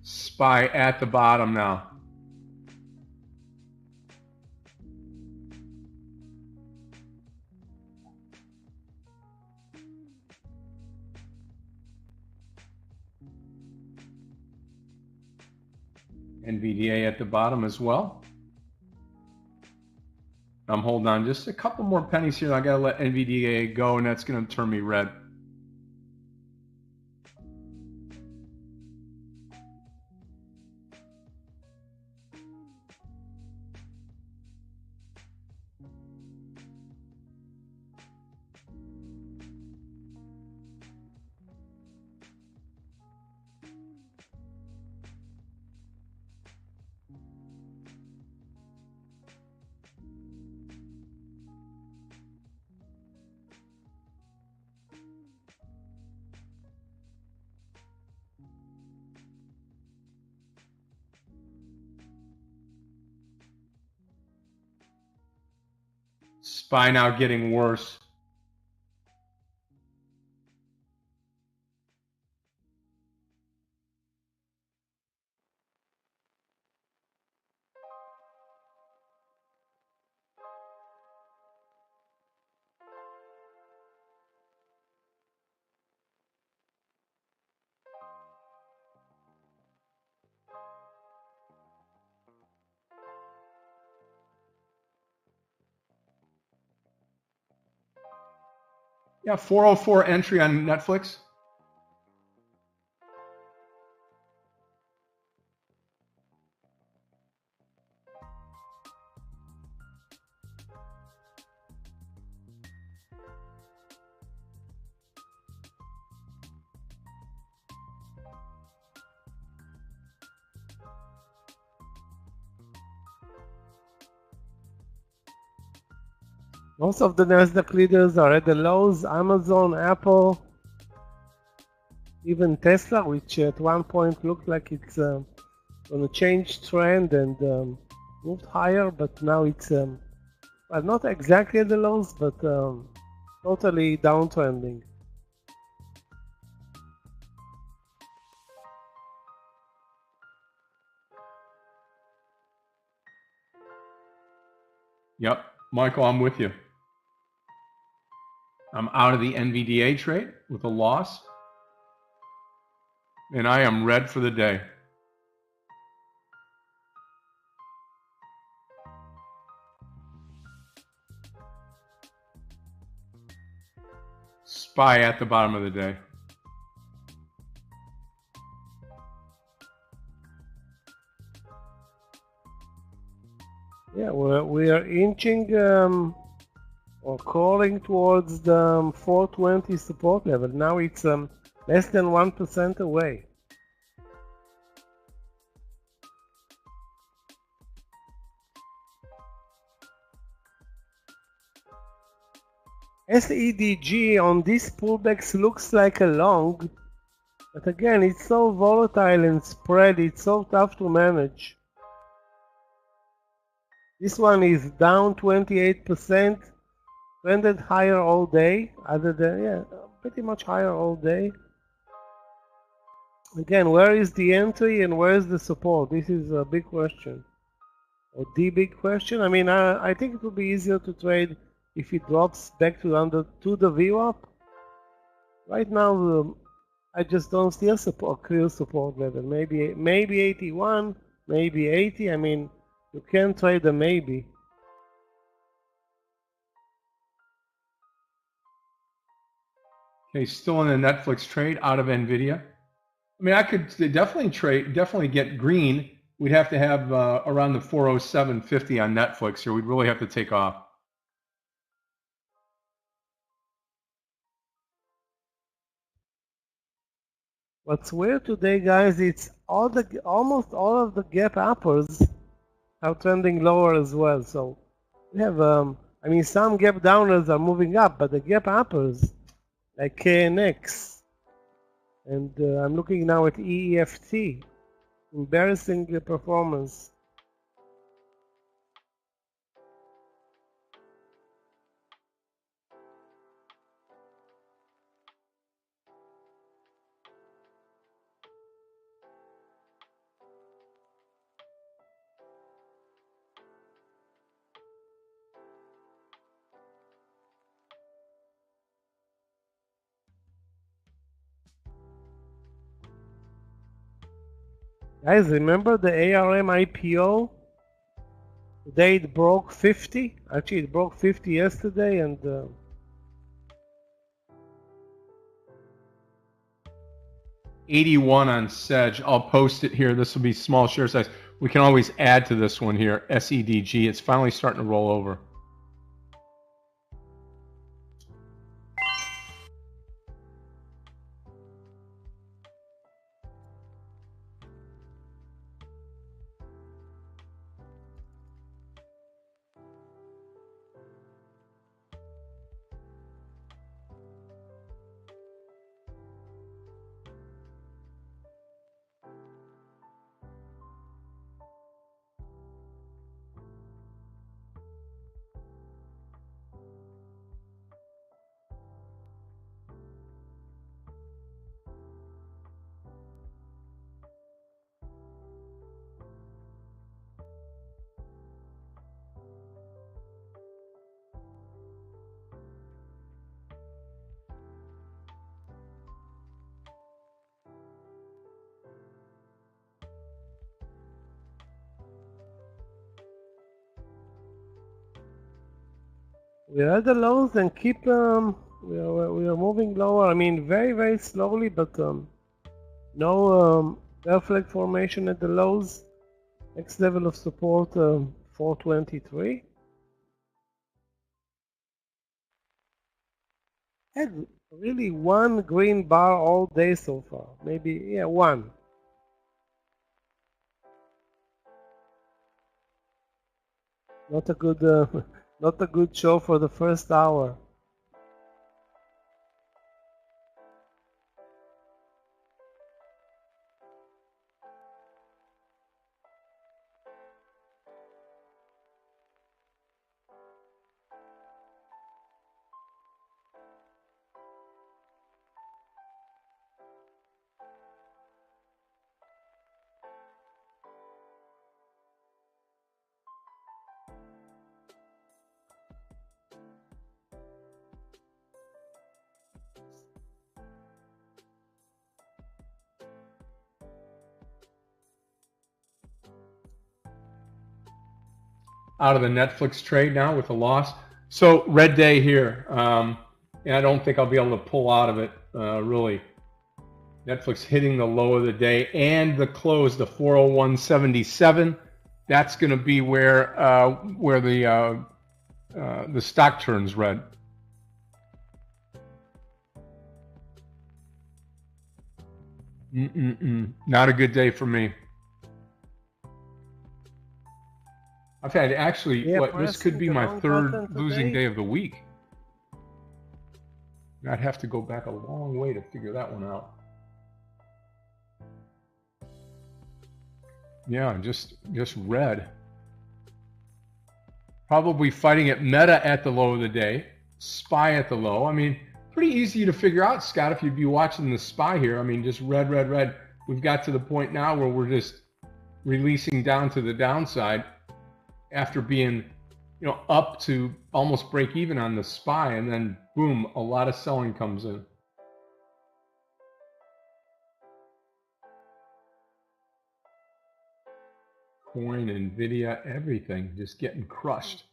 Speaker 1: SPY at the bottom now. NVDA at the bottom as well. I'm holding on just a couple more pennies here. I gotta let NVDA go, and that's gonna turn me red. SPY now getting worse. Yeah, 404 entry on Netflix.
Speaker 3: Most of the Nasdaq leaders are at the lows. Amazon, Apple, even Tesla, which at one point looked like it's going to change trend and moved higher, but now it's well, not exactly at the lows, but totally downtrending.
Speaker 1: Yep, Michael, I'm with you. I'm out of the NVDA trade with a loss, and I am red for the day. SPY at the bottom of the day.
Speaker 3: Yeah, we are inching or crawling towards the 420 support level. Now it's less than 1% away. SEDG on these pullbacks looks like a long, but again, it's so volatile and spread, it's so tough to manage. This one is down 28%, trended higher all day, other than, yeah, pretty much higher all day. Again, where is the entry and where is the support? This is a big question, or the big question. I mean, I think it would be easier to trade if it drops back to the VWAP. Right now, I just don't see a clear support level. Maybe 81, maybe 80. I mean, you can trade a maybe.
Speaker 1: Okay, still in the Netflix trade out of NVIDIA. I mean, I could definitely get green. We'd have to have around the 407.50 on Netflix, or we'd really have to take off.
Speaker 3: What's weird today, guys, it's almost all of the gap uppers are trending lower as well. So we have, I mean, some gap downers are moving up, but the gap uppers, like KNX, and I'm looking now at EEFT, embarrassing performance. Guys, remember the ARM IPO? Today it broke 50. Actually, it broke 50 yesterday, and
Speaker 1: 81 on Sedge. I'll post it here. This will be small share size. We can always add to this one here, SEDG. It's finally starting to roll over. we're at the lows and keep we are moving lower. I mean, very slowly, but no bell flag formation at the lows. Next level of support 423. Had really one green bar all day so far. Maybe, yeah, one. Not a good
Speaker 3: Not a good show for the first hour.
Speaker 1: Out of the Netflix trade now with a loss. So red day here. And I don't think I'll be able to pull out of it, really. Netflix hitting the low of the day and the close, the 401.77. That's going to be where the stock turns red. Not a good day for me. I've had actually, this could be my third losing day of the week. I'd have to go back a long way to figure that one out. Yeah, just red. Probably fighting at Meta at the low of the day, SPY at the low. I mean, pretty easy to figure out, Scott, if you'd be watching the SPY here. I mean, just red, red, red. We've got to the point now where we're just releasing down to the downside after being, up to almost break even on the SPY, and then boom, a lot of selling comes in. Coin, Nvidia, everything just getting crushed.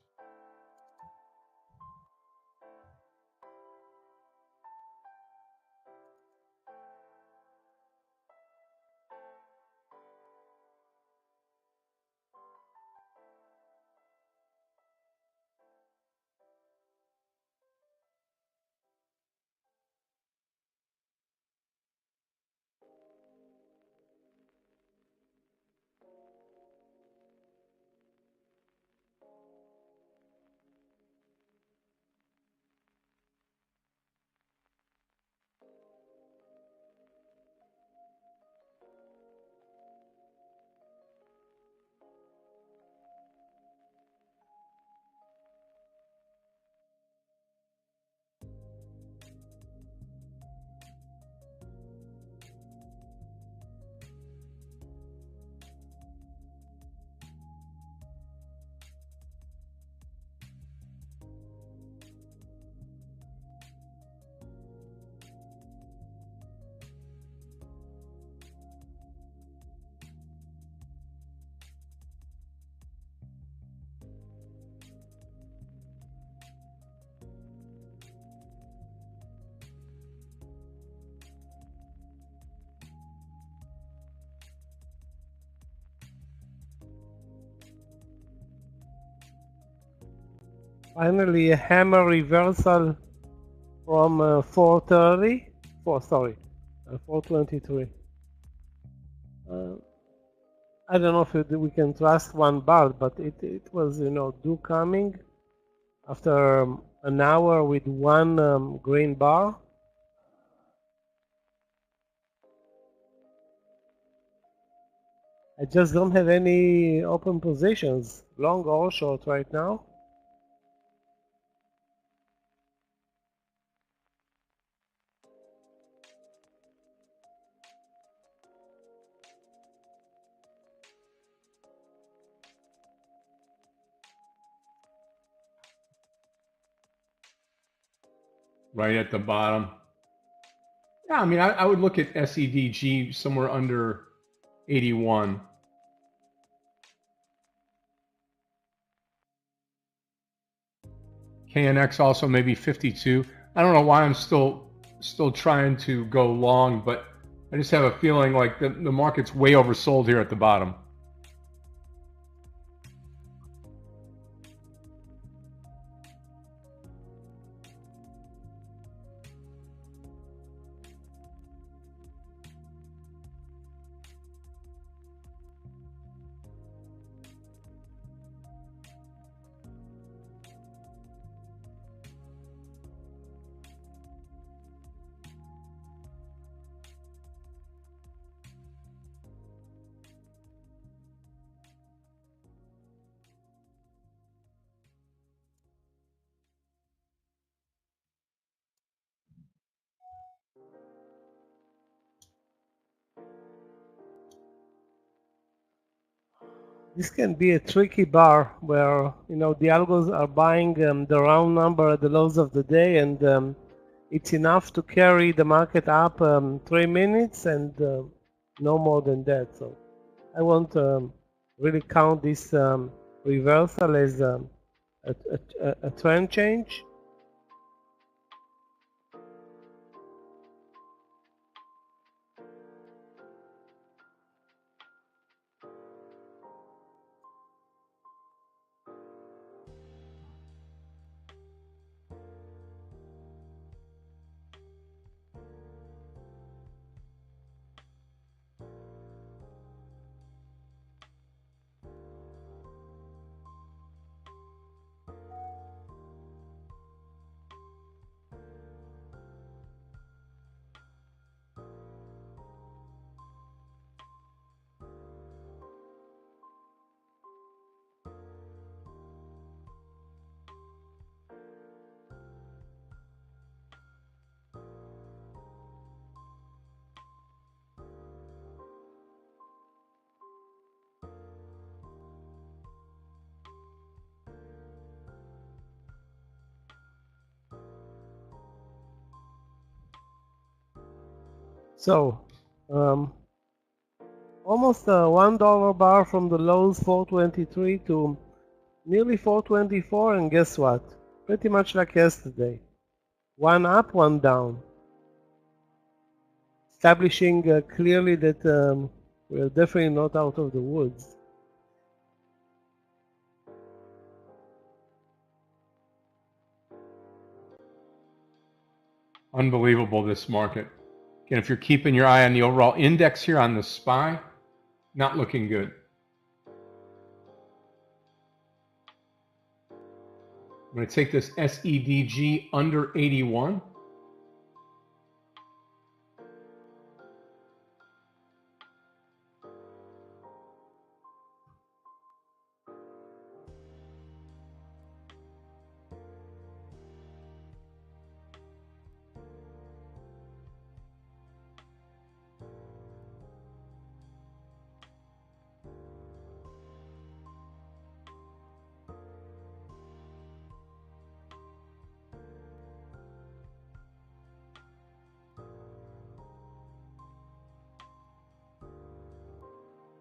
Speaker 3: Finally, a hammer reversal from 423. I don't know if we can trust one bar, but it was, due coming after an hour with one green bar. I just don't have any open positions, long or short right now.
Speaker 1: Right at the bottom. Yeah, I mean, I would look at SEDG somewhere under 81. KNX also maybe 52. I don't know why I'm still trying to go long, but I just have a feeling like the market's way oversold here at the bottom.
Speaker 3: This can be a tricky bar where, the algos are buying the round number at the lows of the day, and it's enough to carry the market up 3 minutes and no more than that. So I won't really count this reversal as a trend change. So, almost a $1 bar from the lows 423 to nearly 424, and guess what? Pretty much like yesterday. One up, one down. Establishing clearly that we're definitely not out of the woods.
Speaker 1: Unbelievable, this market. Again, if you're keeping your eye on the overall index here on the SPY, not looking good. I'm going to take this SEDG under 81.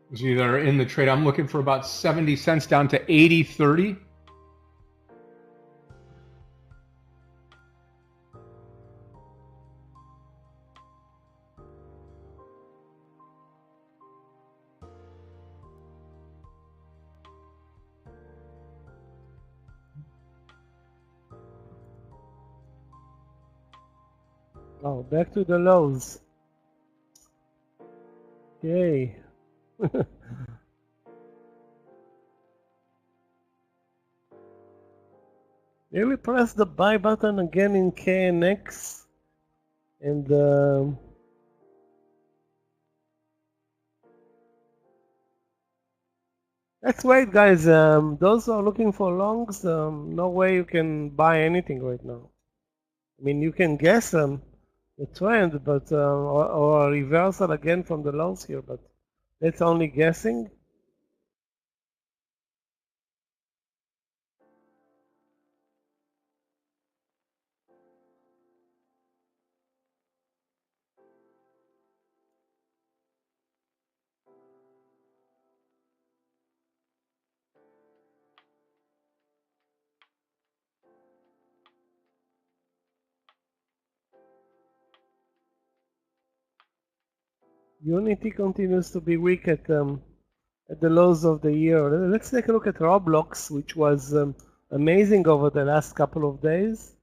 Speaker 1: Those of you that are in the trade, I'm looking for about 70 cents down to 80.30.
Speaker 3: Oh, back to the lows. Yay. Maybe press the buy button again in KNX, and let's wait, guys. Those who are looking for longs, no way you can buy anything right now. I mean, you can guess the trend, but or a reversal again from the lows here, but that's only guessing. Unity continues to be weak at the lows of the year. Let's take a look at Roblox, which was amazing over the last couple of days.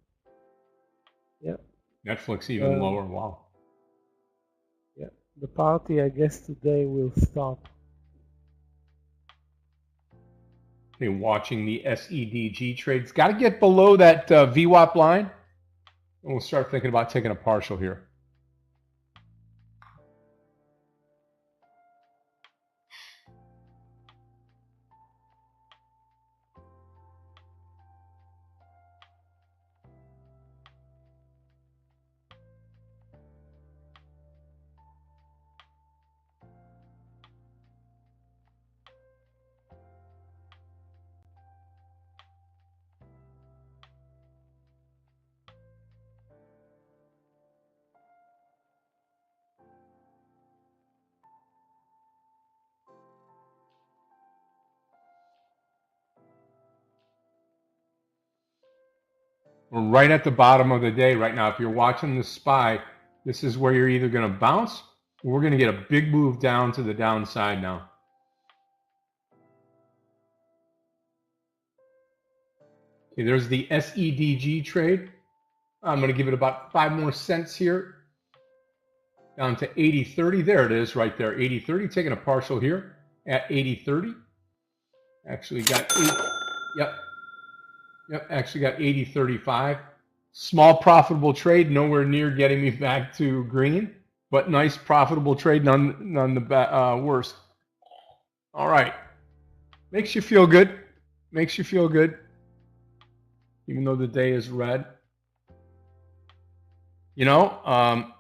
Speaker 3: Yeah.
Speaker 1: Netflix even lower. Wow.
Speaker 3: Yeah. The party, I guess, today will stop.
Speaker 1: Okay, watching the SEDG trades. Got to get below that VWAP line. And we'll start thinking about taking a partial here. We're right at the bottom of the day right now. If you're watching the SPY, this is where you're either going to bounce or we're going to get a big move down to the downside now. Okay, there's the SEDG trade. I'm going to give it about 5 more cents here. Down to 80.30. There it is right there. 80.30. Taking a partial here at 80.30. Actually got 8. Yep. Actually got 80.35. Small profitable trade. Nowhere near getting me back to green. But nice profitable trade. None the worst. All right. Makes you feel good. Makes you feel good. Even though the day is red. You know,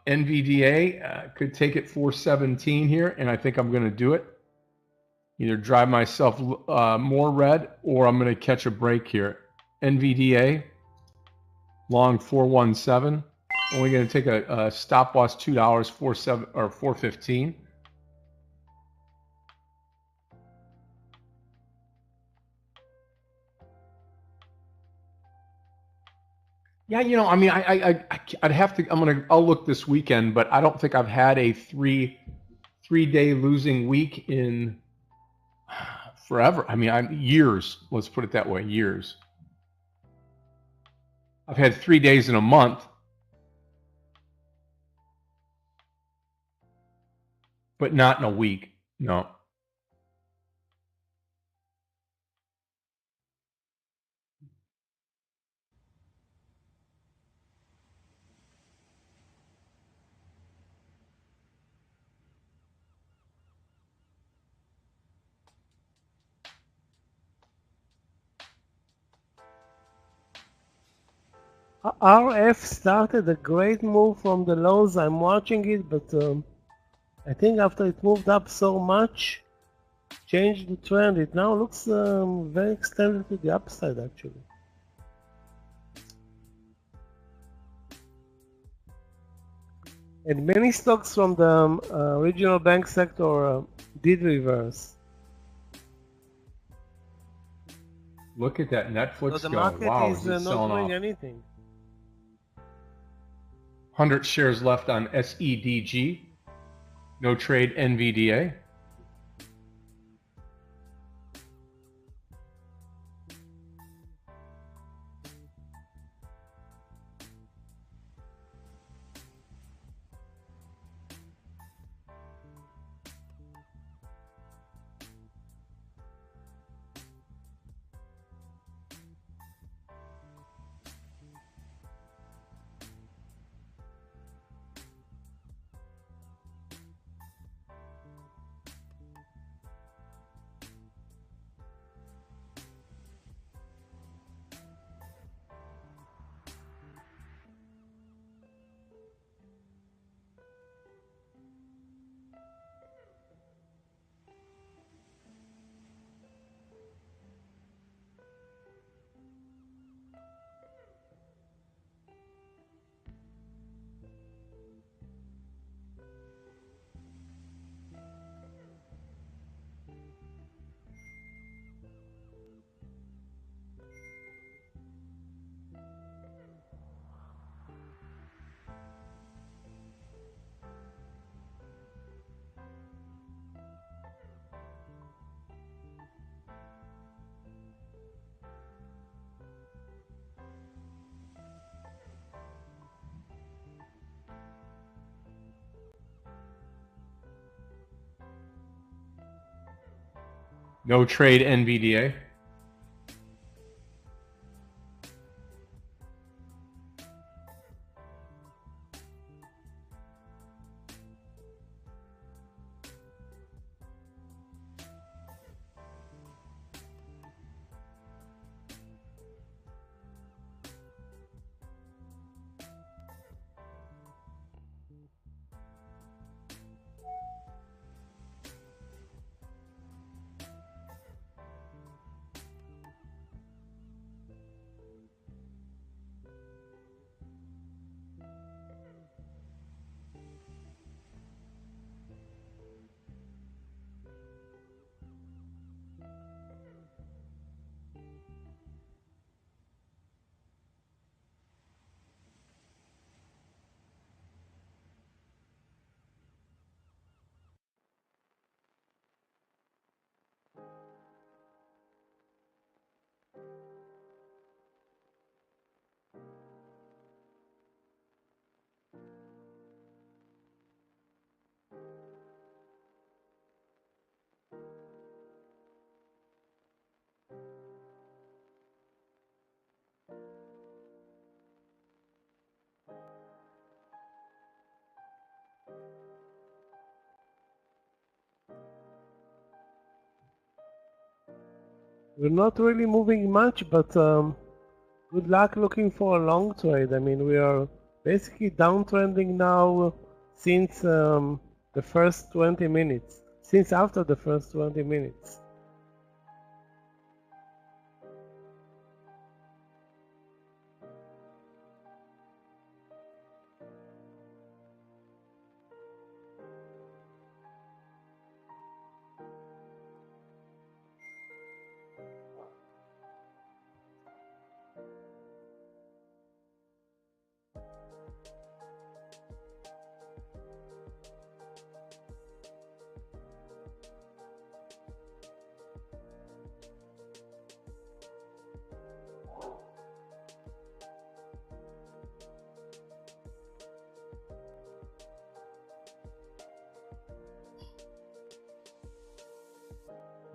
Speaker 1: NVDA could take it 417 here, and I think I'm going to do it. Either drive myself more red, or I'm going to catch a break here. NVDA, long 417. Only going to take a stop loss $2, 47 or 415. Yeah, you know, I mean, I'd have to. I'll look this weekend, but I don't think I've had a three-day losing week in forever. I mean, years. Let's put it that way, years. I've had 3 days in a month, but not in a week. No.
Speaker 3: RF started a great move from the lows. I'm watching it, but I think after it moved up so much, changed the trend. It now looks very extended to the upside, actually. And many stocks from the regional bank sector did reverse.
Speaker 1: Look at that Netflix
Speaker 3: So the
Speaker 1: go.
Speaker 3: market
Speaker 1: Wow,
Speaker 3: is
Speaker 1: is it
Speaker 3: not
Speaker 1: selling
Speaker 3: doing
Speaker 1: off?
Speaker 3: anything.
Speaker 1: 100 shares left on SEDG. No trade NVDA. No trade NVDA.
Speaker 3: We're not really moving much, but good luck looking for a long trade. I mean, we are basically downtrending now since the first 20 minutes, since after the first 20 minutes.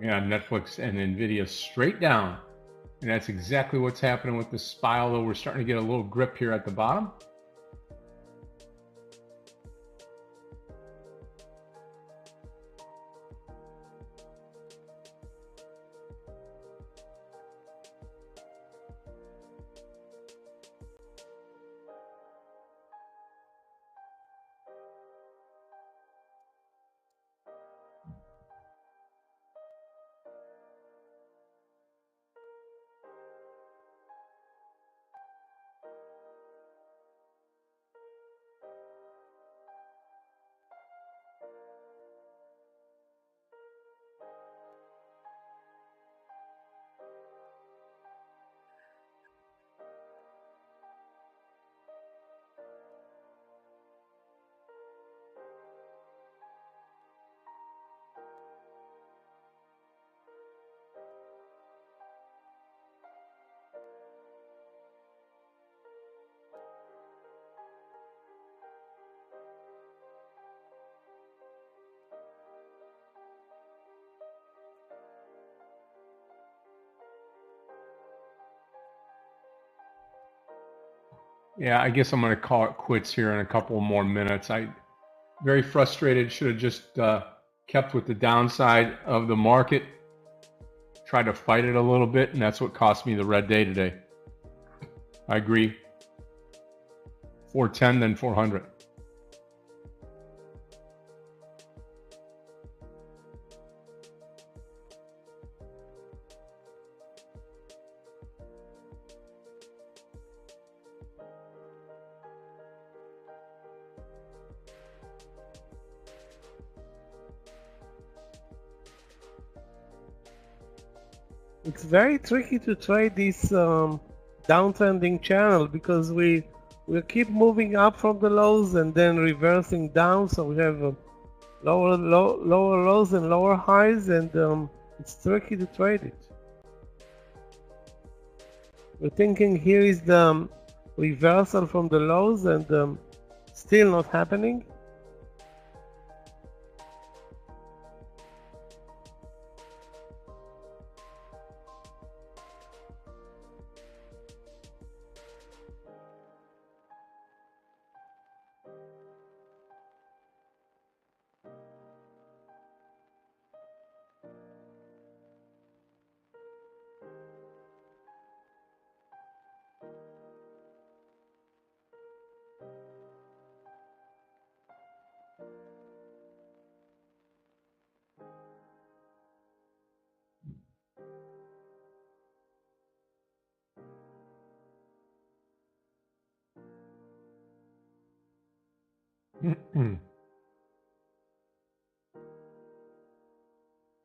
Speaker 1: Yeah, Netflix and Nvidia straight down. And that's exactly what's happening with the SPY, although we're starting to get a little grip here at the bottom. Yeah, I guess I'm going to call it quits here in a couple more minutes. Very frustrated. Should have just kept with the downside of the market. Tried to fight it a little bit, and that's what cost me the red day today. I agree. 410, then 400.
Speaker 3: It's very tricky to trade this downtrending channel because we keep moving up from the lows and then reversing down, so we have lower lows and lower highs, and it's tricky to trade it. We're thinking here is the reversal from the lows, and still not happening.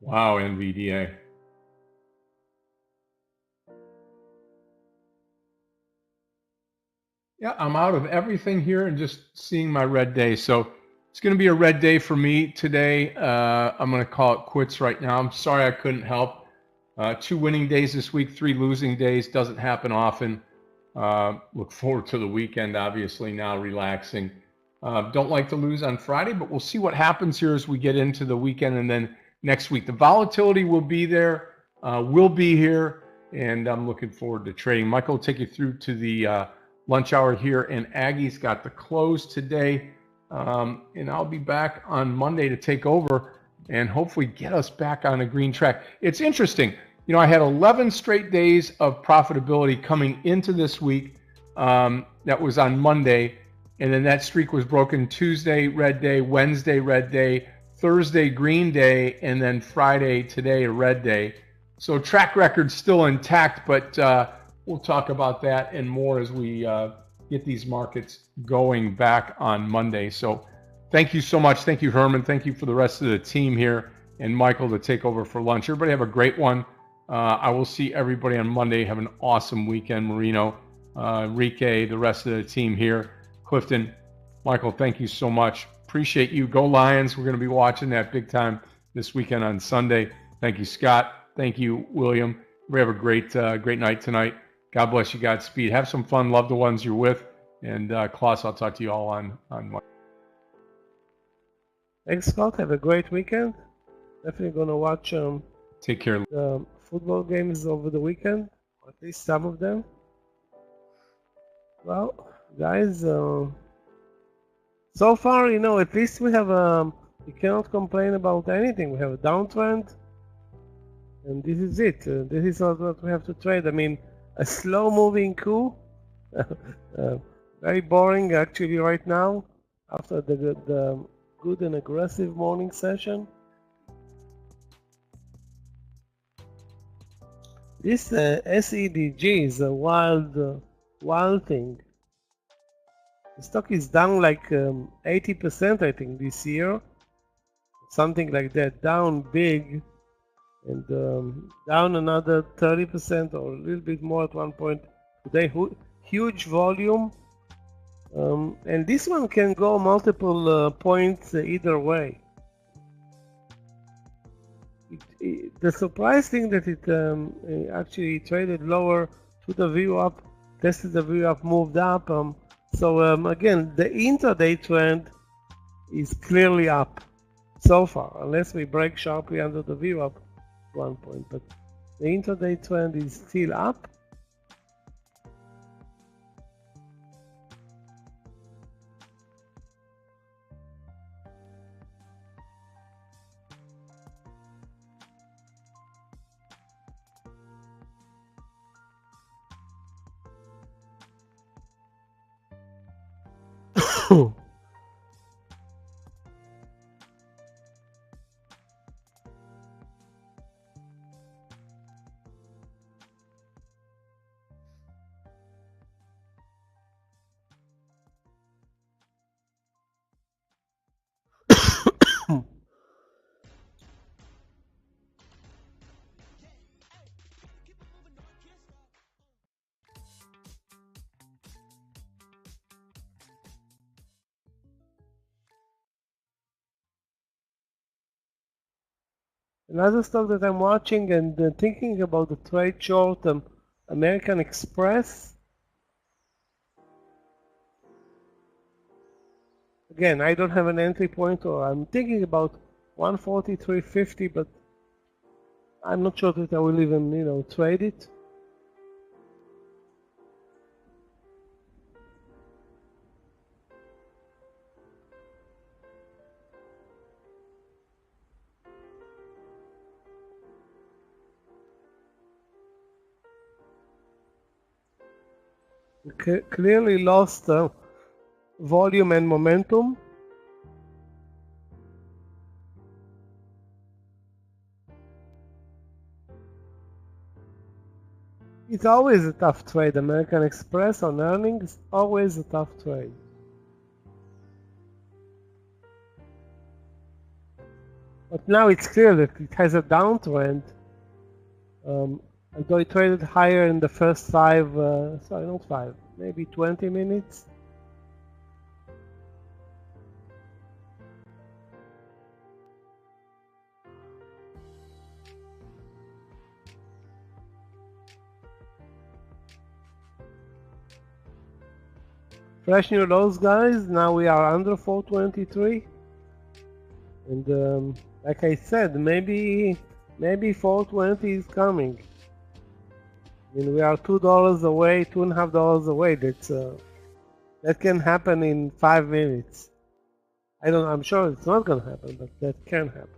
Speaker 1: Wow, NVDA. Yeah, I'm out of everything here and just seeing my red day. So it's going to be a red day for me today. I'm going to call it quits right now. I'm sorry I couldn't help. 2 winning days this week, 3 losing days. Doesn't happen often. Look forward to the weekend, obviously, now relaxing. Don't like to lose on Friday, but we'll see what happens here as we get into the weekend and then next week. The volatility will be there, will be here, and I'm looking forward to trading. Michael will take you through to the lunch hour here, and Aggie's got the close today, and I'll be back on Monday to take over and hopefully get us back on a green track. It's interesting. I had 11 straight days of profitability coming into this week. That was on Monday. And then that streak was broken Tuesday, red day, Wednesday, red day, Thursday, green day, and then Friday, today, a red day. So track record's still intact, but we'll talk about that and more as we get these markets going back on Monday. So thank you so much. Thank you, Herman. Thank you for the rest of the team here and Michael to take over for lunch. Everybody have a great one. I will see everybody on Monday. Have an awesome weekend, Marino, Enrique, the rest of the team here. Clifton, Michael, thank you so much. Appreciate you. Go Lions. We're going to be watching that big time this weekend on Sunday. Thank you, Scott. Thank you, William. We have a great night tonight. God bless you. Godspeed. Have some fun. Love the ones you're with. And Klaus, I'll talk to you all on Monday.
Speaker 3: Thanks, Scott. Have a great weekend. Definitely going to watch
Speaker 1: Take care.
Speaker 3: The football games over the weekend, or at least some of them. Well, guys, so far, at least we have we cannot complain about anything. We have a downtrend, and this is it. This is what we have to trade. I mean, a slow-moving coup, very boring actually right now after the good and aggressive morning session. This SEDG is a wild thing. The stock is down like 80%, I think, this year. Something like that, down big, and down another 30% or a little bit more at one point today. Huge volume, and this one can go multiple points either way. The surprise thing that it actually traded lower to the view up, tested the view up, moved up. So again, the intraday trend is clearly up so far, unless we break sharply under the view up at one point. But the intraday trend is still up. Another stock that I'm watching and thinking about the trade short, American Express. Again, I don't have an entry point, or I'm thinking about 143.50, but I'm not sure that I will even, trade it. Clearly lost volume and momentum. It's always a tough trade. American Express on earnings, always a tough trade. But now it's clear that it has a downtrend. Although it traded higher in the first maybe 20 minutes. Fresh new lows, guys. Now we are under 423. And like I said, maybe 420 is coming. I mean, we are $2 away, $2.50 away. That can happen in 5 minutes. I'm sure it's not gonna happen, but that can happen.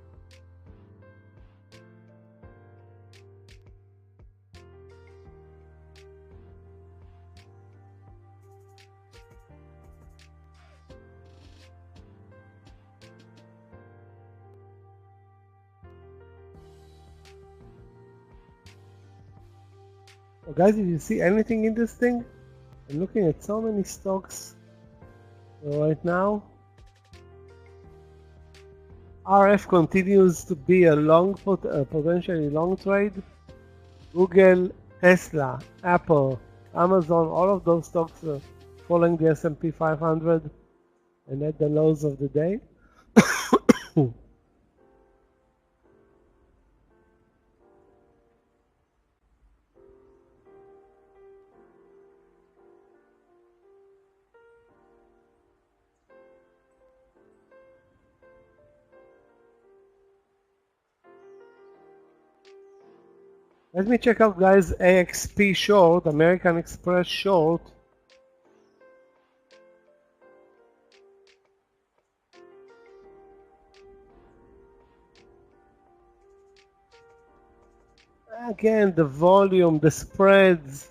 Speaker 3: So guys, did you see anything in this thing? I'm looking at so many stocks right now. RF continues to be a potentially long trade. Google, Tesla, Apple, Amazon, all of those stocks are following the S&P 500 and at the lows of the day. Let me check out, guys, AXP short, American Express short. Again, the volume, the spreads.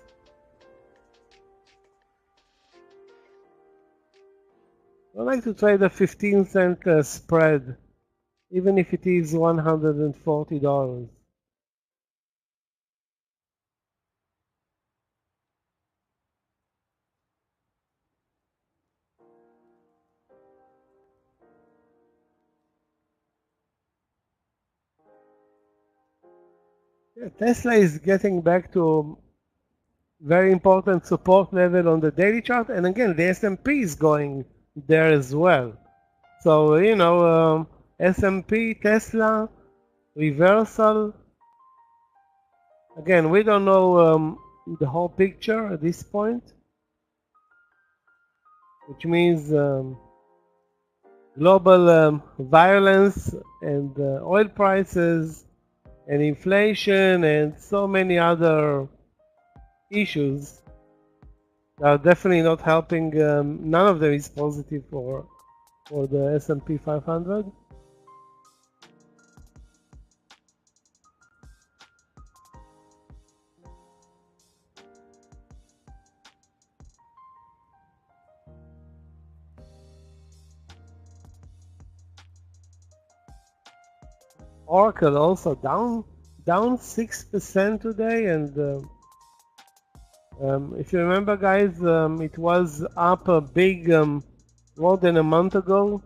Speaker 3: I like to trade a 15-cent spread, even if it is $140. Yeah, Tesla is getting back to very important support level on the daily chart, and again, the S&P is going there as well. So, S&P, Tesla, reversal. Again, we don't know the whole picture at this point, which means global violence and oil prices and inflation and so many other issues are definitely not helping. None of them is positive for the S&P 500. Oracle also down 6% today, and if you remember, guys, it was up a big more than a month ago,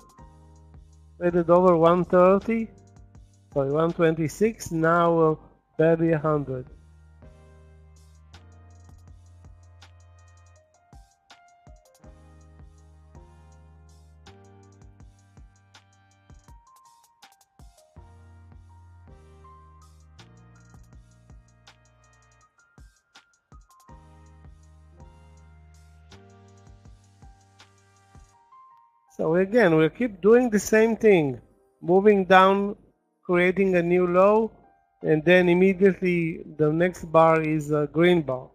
Speaker 3: traded over 130, sorry, 126, now barely 100. So again, we'll keep doing the same thing, moving down, creating a new low, and then immediately the next bar is a green bar.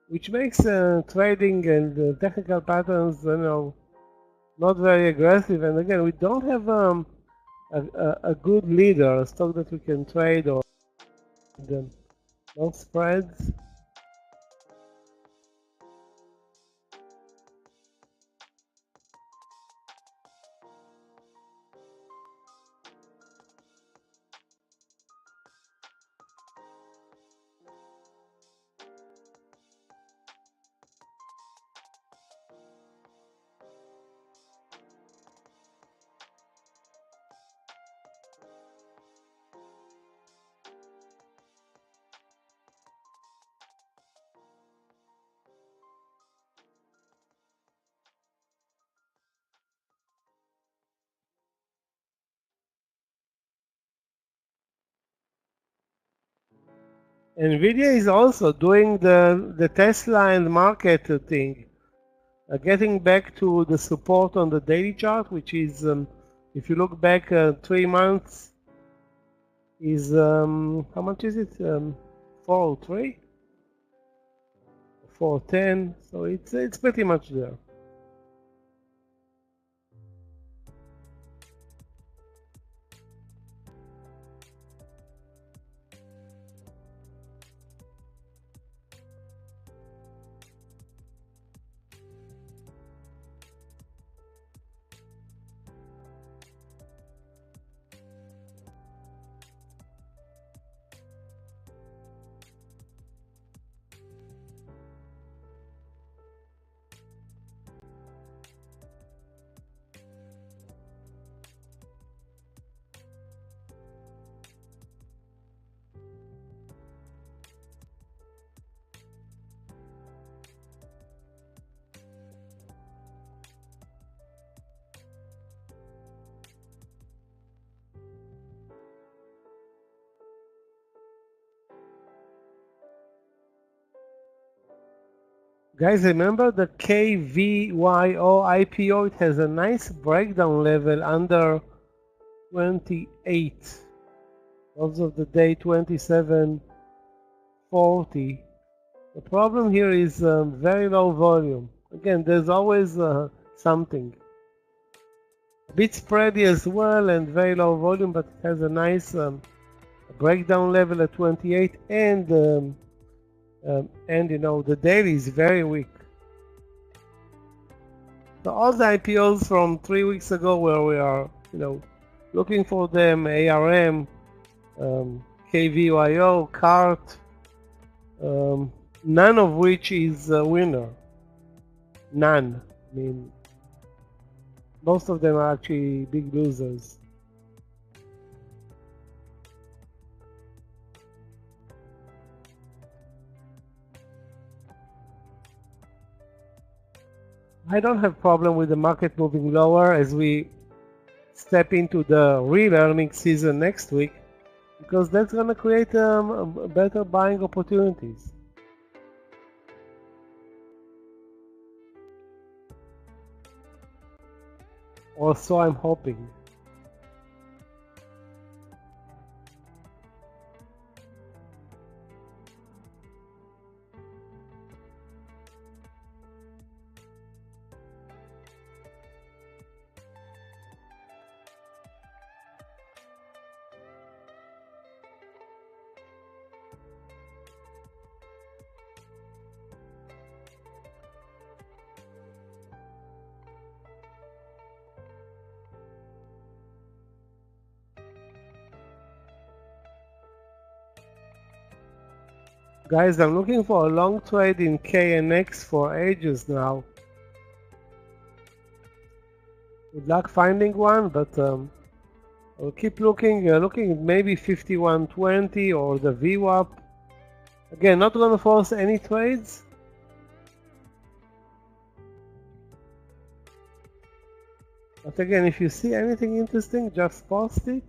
Speaker 3: Which makes trading and technical patterns, not very aggressive. And again, we don't have a good leader, a stock that we can trade, or no spreads. Nvidia is also doing the Tesla and market thing, getting back to the support on the daily chart, which is, if you look back 3 months, is how much is it? 403, 410. So it's pretty much there. Guys, remember the KVYO IPO? It has a nice breakdown level under 28. Close of the day 27.40. The problem here is very low volume. Again, there's always something. Bit spready as well and very low volume, but it has a nice breakdown level at 28, and you know the daily is very weak. So all the IPOs from 3 weeks ago, where we are, you know, looking for them, ARM, KVYO, CART, none of which is a winner. None. I mean, most of them are actually big losers. I don't have problem with the market moving lower as we step into the real earnings season next week, because that's going to create better buying opportunities. Or so I'm hoping. Guys, I'm looking for a long trade in KNX for ages now. Good luck finding one, but I'll keep looking at maybe 5120 or the VWAP. Again, not going to force any trades. But again, if you see anything interesting, just post it.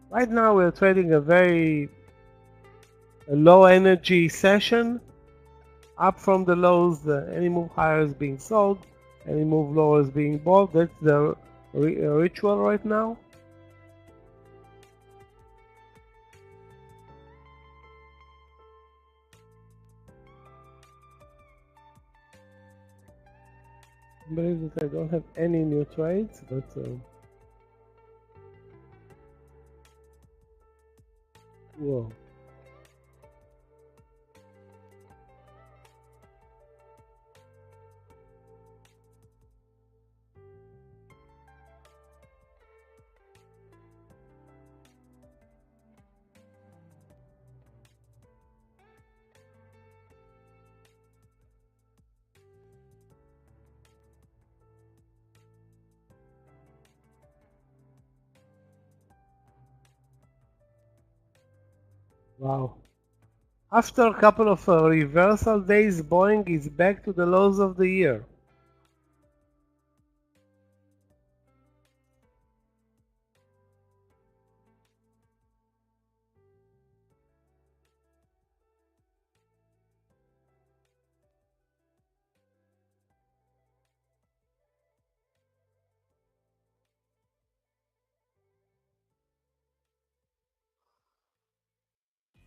Speaker 3: Right now we're trading a very low energy session, up from the lows. Any move higher is being sold, any move lower is being bought. That's the ritual right now. I believe that I don't have any new trades, but whoa. Wow. After a couple of reversal days, Boeing is back to the lows of the year.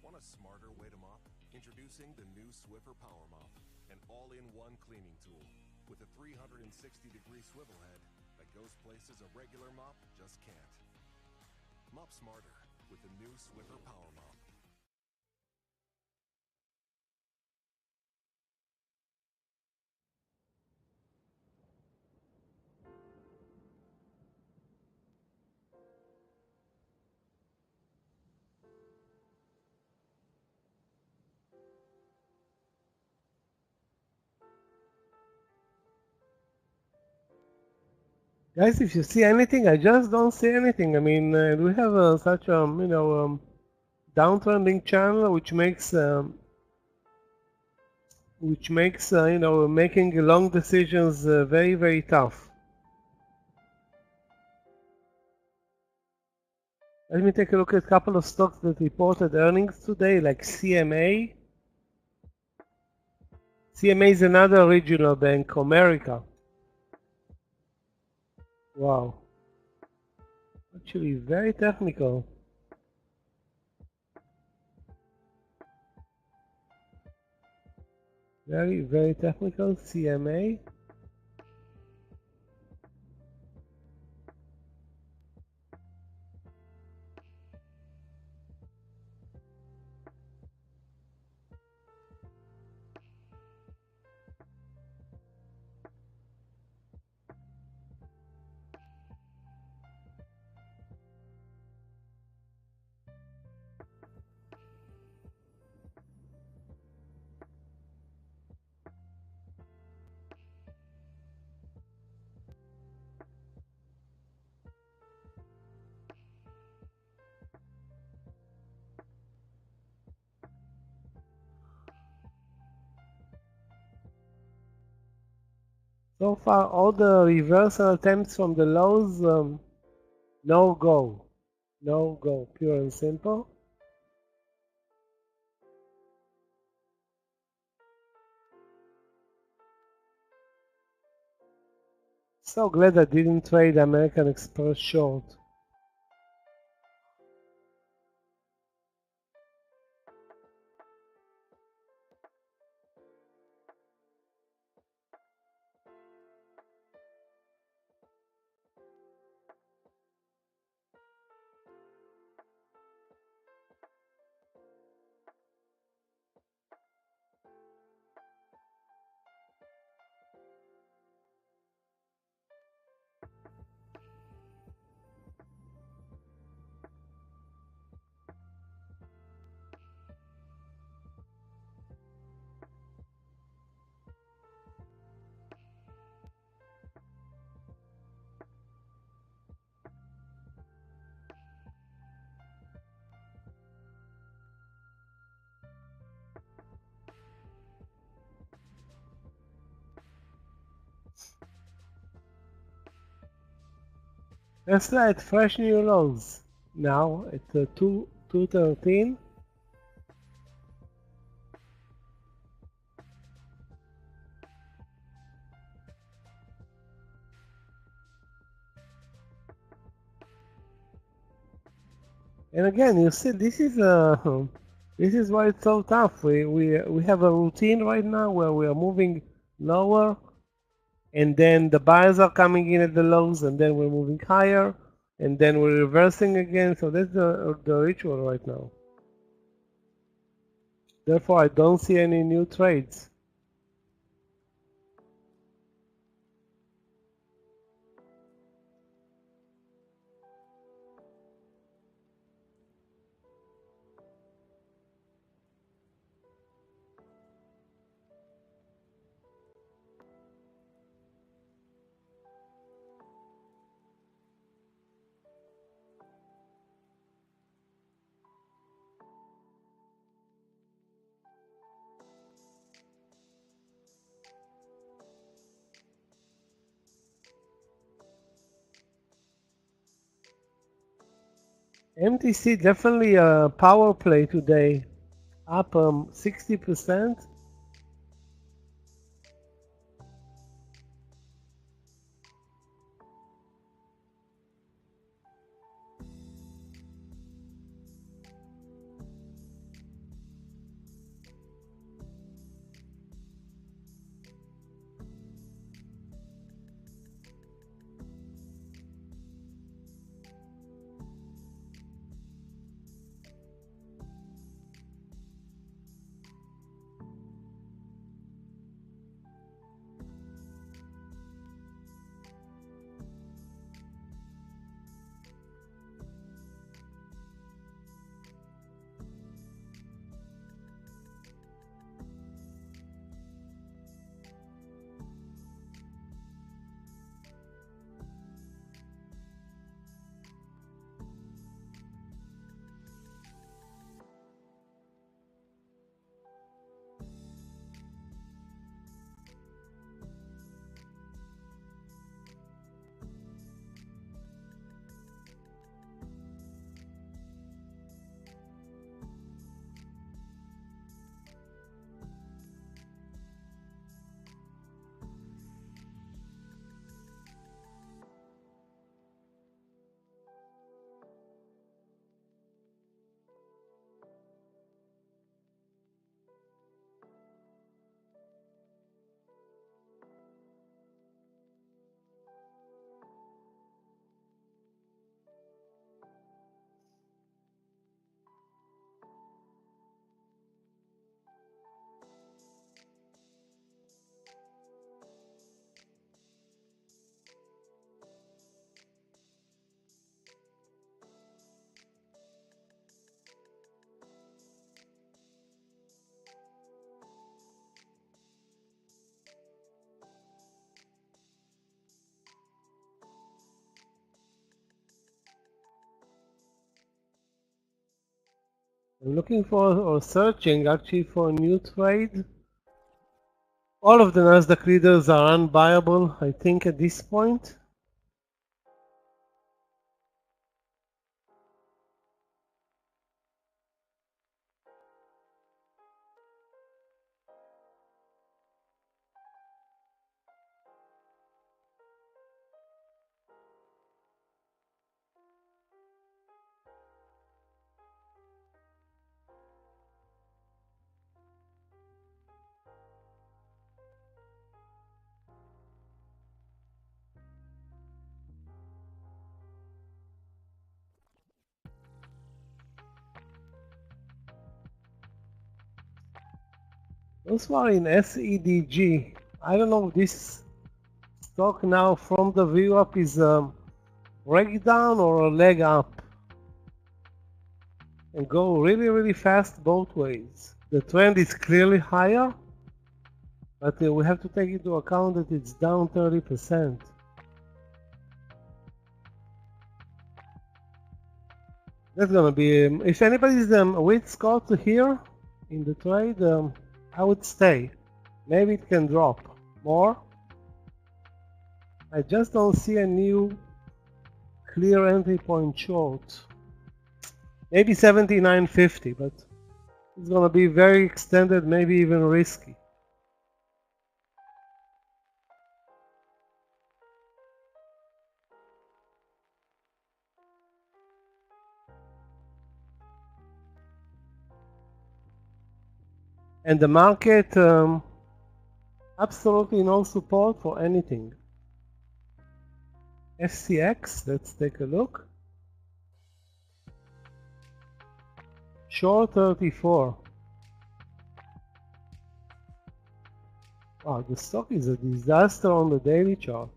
Speaker 4: Want a smarter way to mop? Introducing the new Swiffer Power Mop, an all-in-one cleaning tool with a 360-degree swivel head that goes places a regular mop just can't. Mop smarter with the new Swiffer Power Mop.
Speaker 3: Guys, if you see anything, I just don't see anything. I mean, we have such you know, downtrending channel, which makes you know, making long decisions very, very tough. Let me take a look at a couple of stocks that reported earnings today, like CMA. CMA is another regional bank, America. Wow. Actually, very technical. Very, very technical, CMA. So far, all the reversal attempts from the lows, no go. No go, pure and simple. So glad I didn't trade American Express short. Tesla at fresh new lows. Now at 213. And again, you see, this is why it's so tough. We have a routine right now where we are moving lower, and then the buyers are coming in at the lows, and then we're moving higher, and then we're reversing again. So that's the ritual right now. Therefore, I don't see any new trades. MTC definitely a power play today, up 60%. I'm looking for or searching actually for a new trade. All of the Nasdaq leaders are unbuyable, I think, at this point. Those were in SEDG. I don't know if this stock now from the view up is a leg down or a leg up. And go really, really fast both ways. The trend is clearly higher, but we have to take into account that it's down 30%. That's gonna be, if anybody's with Scott here in the trade, I would stay. Maybe it can drop more. I just don't see a new clear entry point short. Maybe 79.50, but it's gonna be very extended, maybe even risky. And the market, absolutely no support for anything. FCX, let's take a look. Short 34. Wow, the stock is a disaster on the daily chart.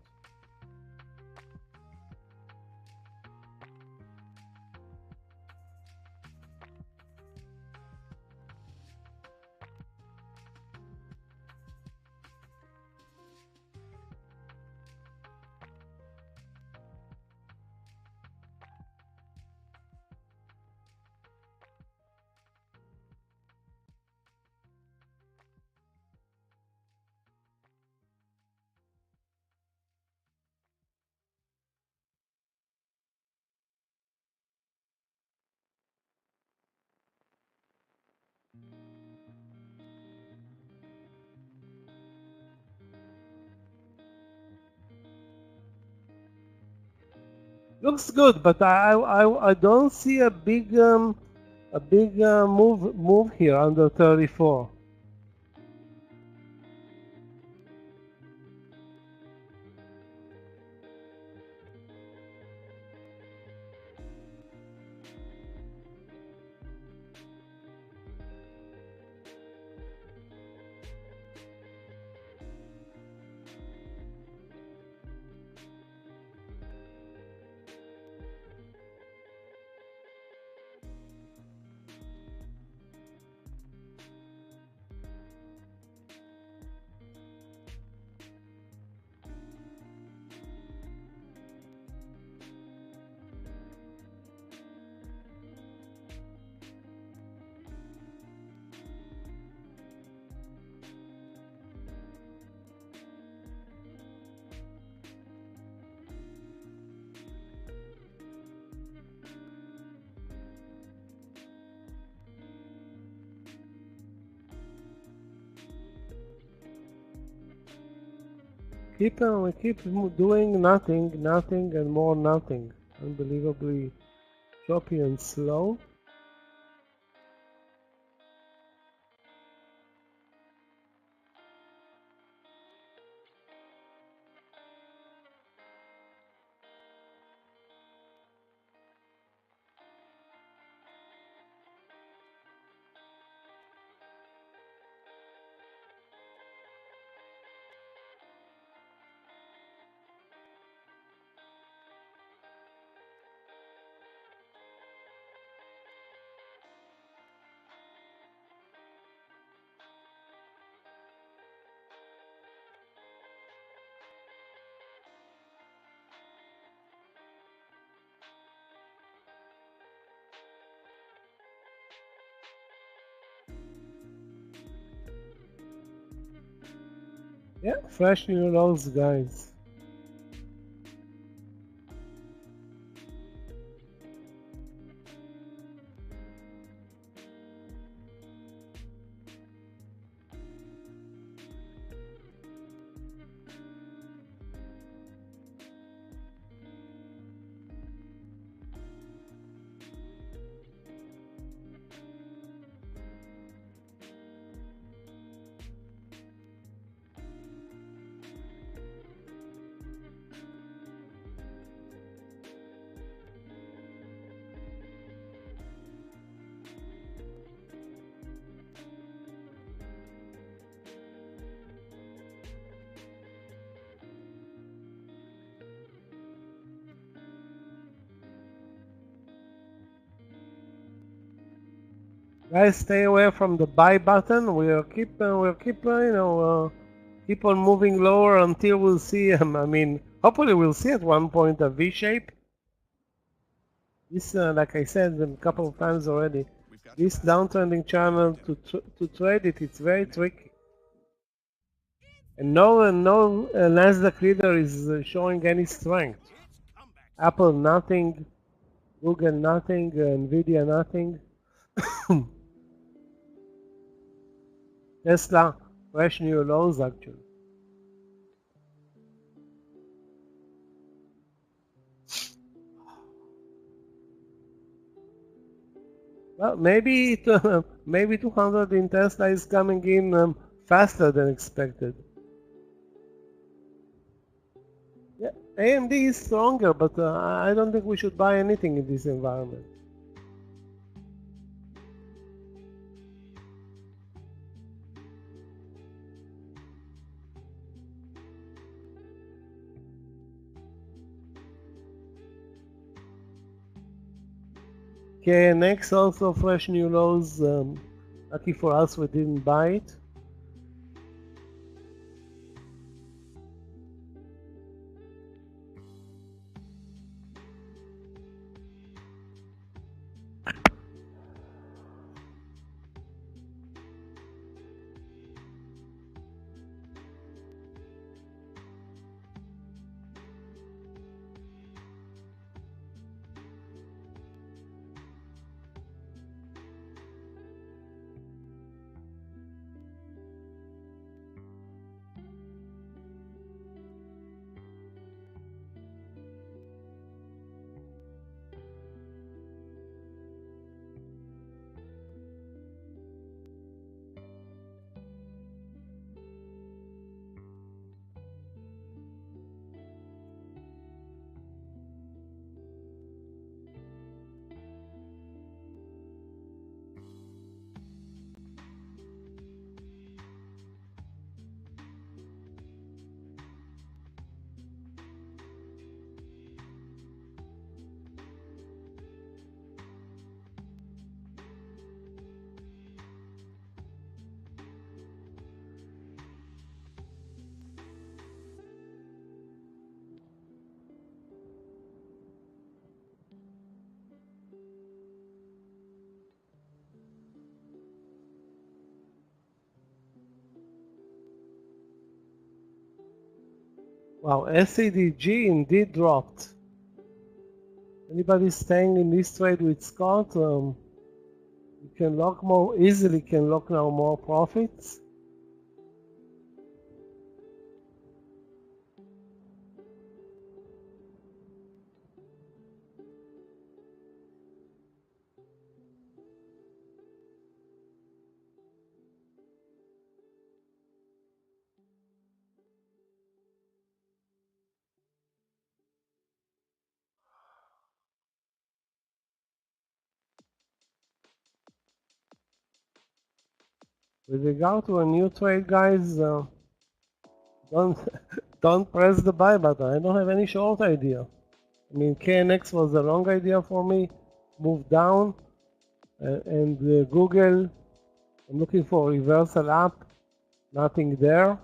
Speaker 3: Looks good, but I don't see a big move here under 34. We keep doing nothing, and more nothing. Unbelievably choppy and slow. Yeah, fresh new lows, guys. Guys, stay away from the buy button. Keep keep on moving lower until we'll see. I mean, hopefully we'll see at one point a V shape. This, like I said a couple of times already, this downtrending channel to trade it, it's very tricky. And no Nasdaq leader is showing any strength. Apple nothing, Google nothing, Nvidia nothing. Tesla fresh new lows actually. Well, maybe maybe 200 in Tesla is coming in faster than expected. Yeah, AMD is stronger, but I don't think we should buy anything in this environment. KNX also fresh new lows. Lucky for us, we didn't buy it. Wow, SCDG indeed dropped. Anybody staying in this trade with Scott? You can lock more easily. Can lock now more profits. With regard to a new trade, guys, don't don't press the buy button. I don't have any short idea. I mean, KNX was a long idea for me. Moved down, and Google. I'm looking for reversal up. Nothing there.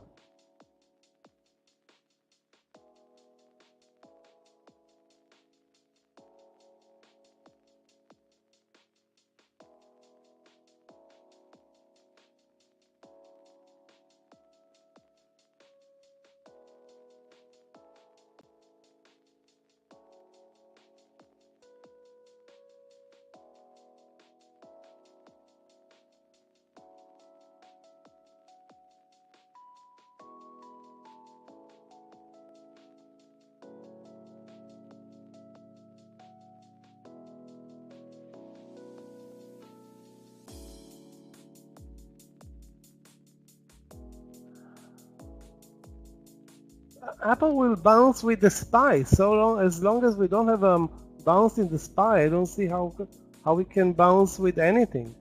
Speaker 3: Apple will bounce with the SPY. As long as we don't have a bounce in the SPY, I don't see how we can bounce with anything.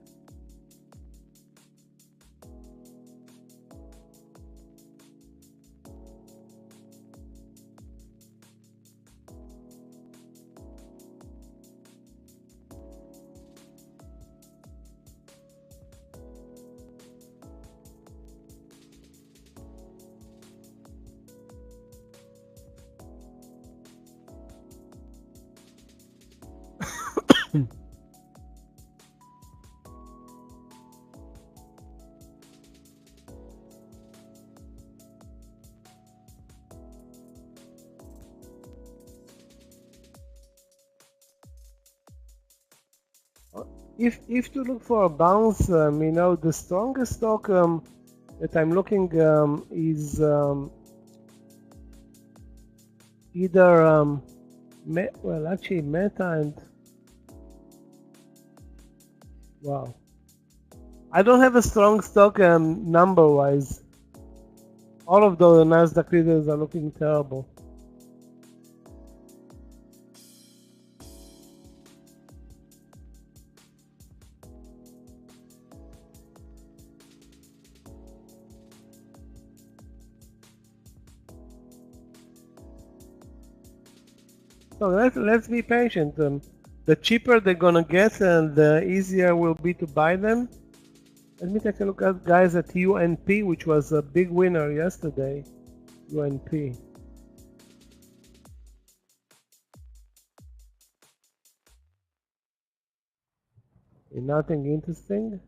Speaker 3: If to look for a bounce, the strongest stock that I'm looking is either actually Meta and wow. I don't have a strong stock number wise. All of the Nasdaq leaders are looking terrible. So let's be patient. The cheaper they're gonna get, and the easier will be to buy them. Let me take a look at guys at UNP, which was a big winner yesterday. UNP. Nothing interesting.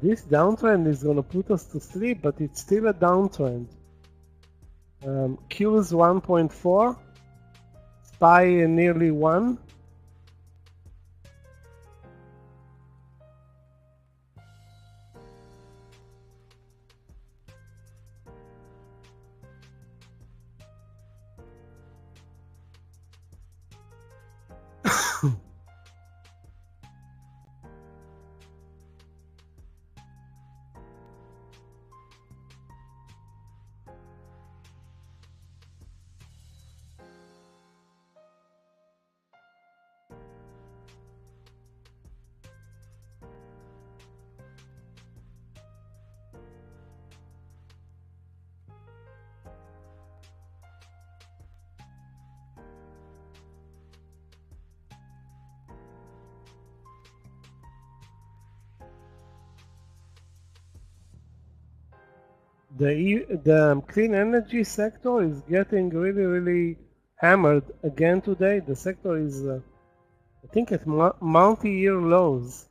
Speaker 3: This downtrend is going to put us to sleep, but it's still a downtrend. Q is 1.4, SPY nearly 1. The clean energy sector is getting really hammered again today. The sector is, I think, at multi-year lows.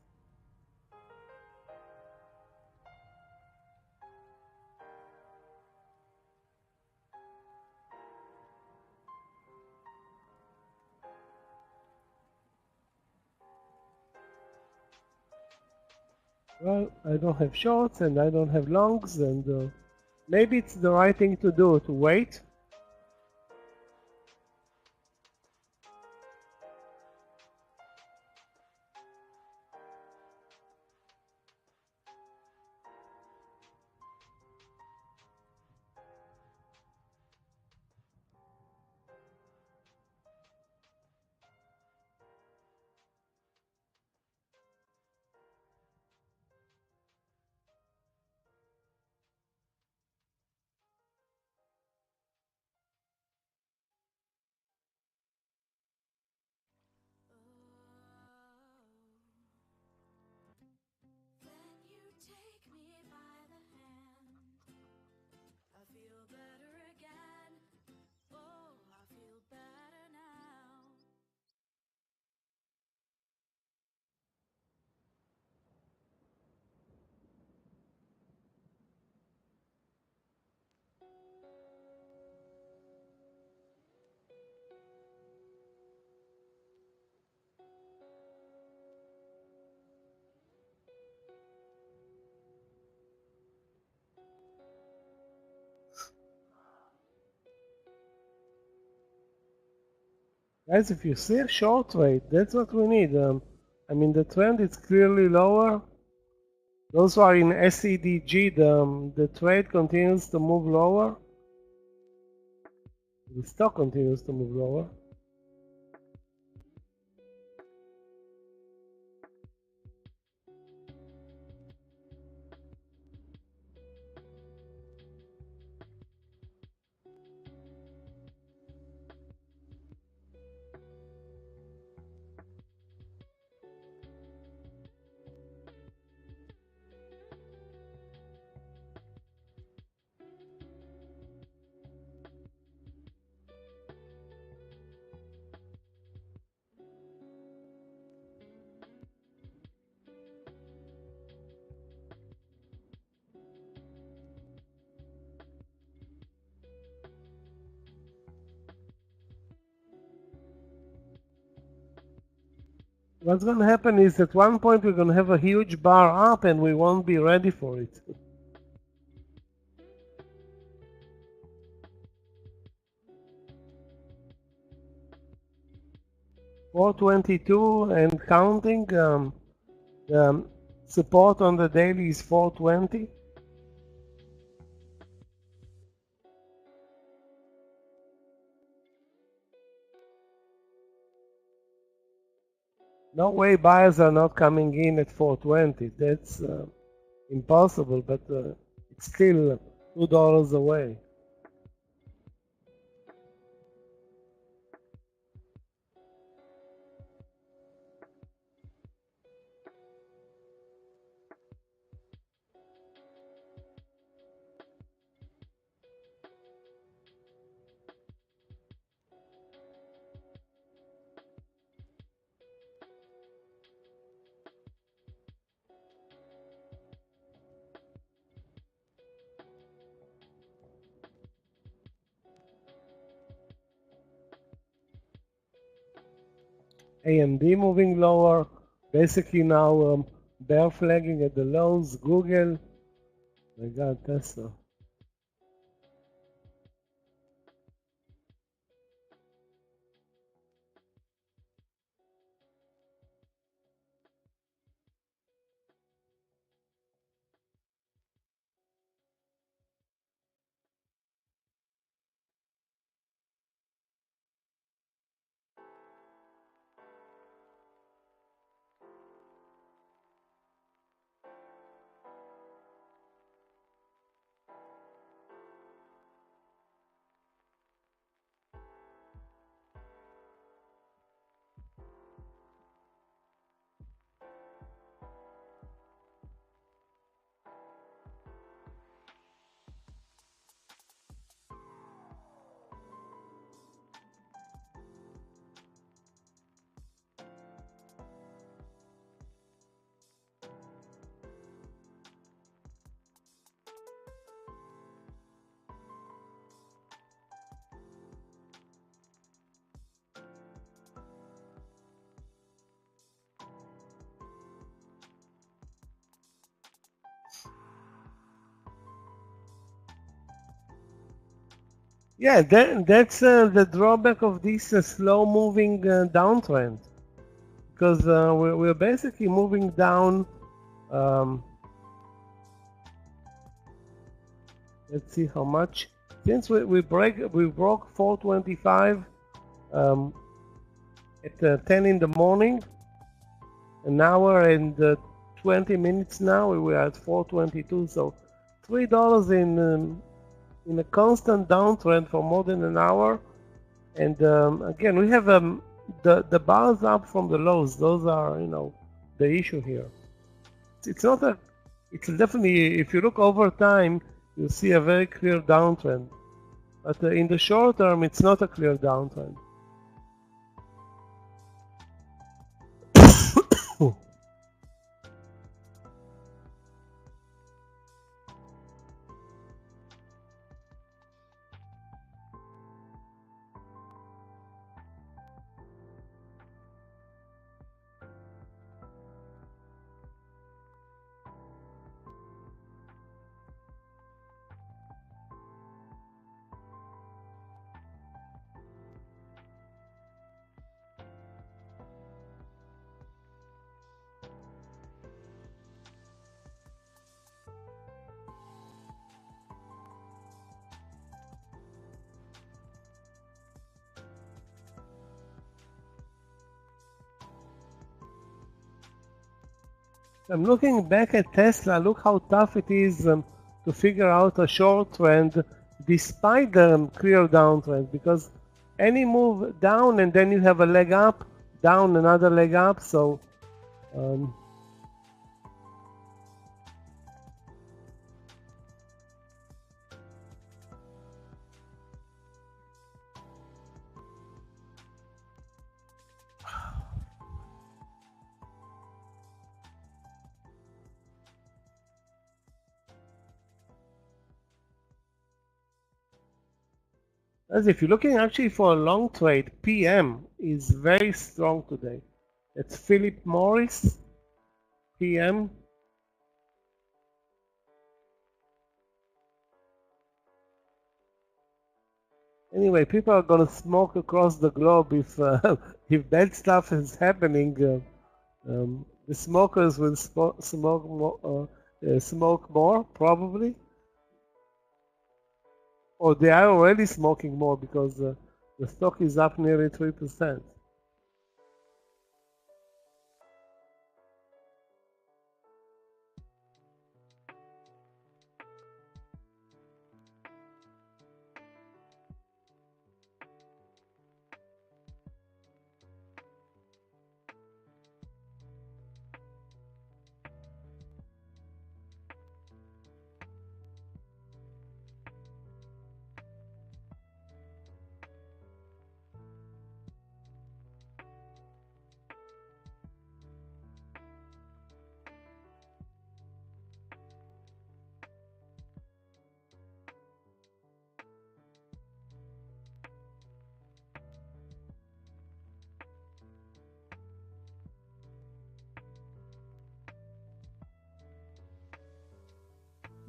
Speaker 3: Well, I don't have shorts and I don't have longs, and maybe it's the right thing to do, to wait. Guys, if you see a short trade, that's what we need. I mean, the trend is clearly lower. Those who are in SEDG, the trade continues to move lower. The stock continues to move lower. What's going to happen is at one point we're going to have a huge bar up and we won't be ready for it. $422 and counting. Support on the daily is 420. No way buyers are not coming in at 420. That's impossible, but it's still $2 away. AMD moving lower, basically now bear flagging at the lows. Google, my God, Tesla. Yeah, that's the drawback of this slow-moving downtrend, because we're basically moving down. Let's see how much. Since we broke 425 at 10 in the morning, an hour and 20 minutes now. We were at 422, so $3 in a constant downtrend for more than an hour. And again, we have the bars up from the lows. Those are, the issue here. It's not a. It's definitely, if you look over time, you see a very clear downtrend. But in the short term, it's not a clear downtrend. I'm looking back at Tesla. Look how tough it is to figure out a short trend despite the clear downtrend, because any move down and then you have a leg up, down another leg up. So as if you're looking actually for a long trade, PM is very strong today. It's Philip Morris, PM. Anyway, people are gonna smoke across the globe if if bad stuff is happening. The smokers will smoke more, probably, or they are already smoking more because the stock is up nearly 3%.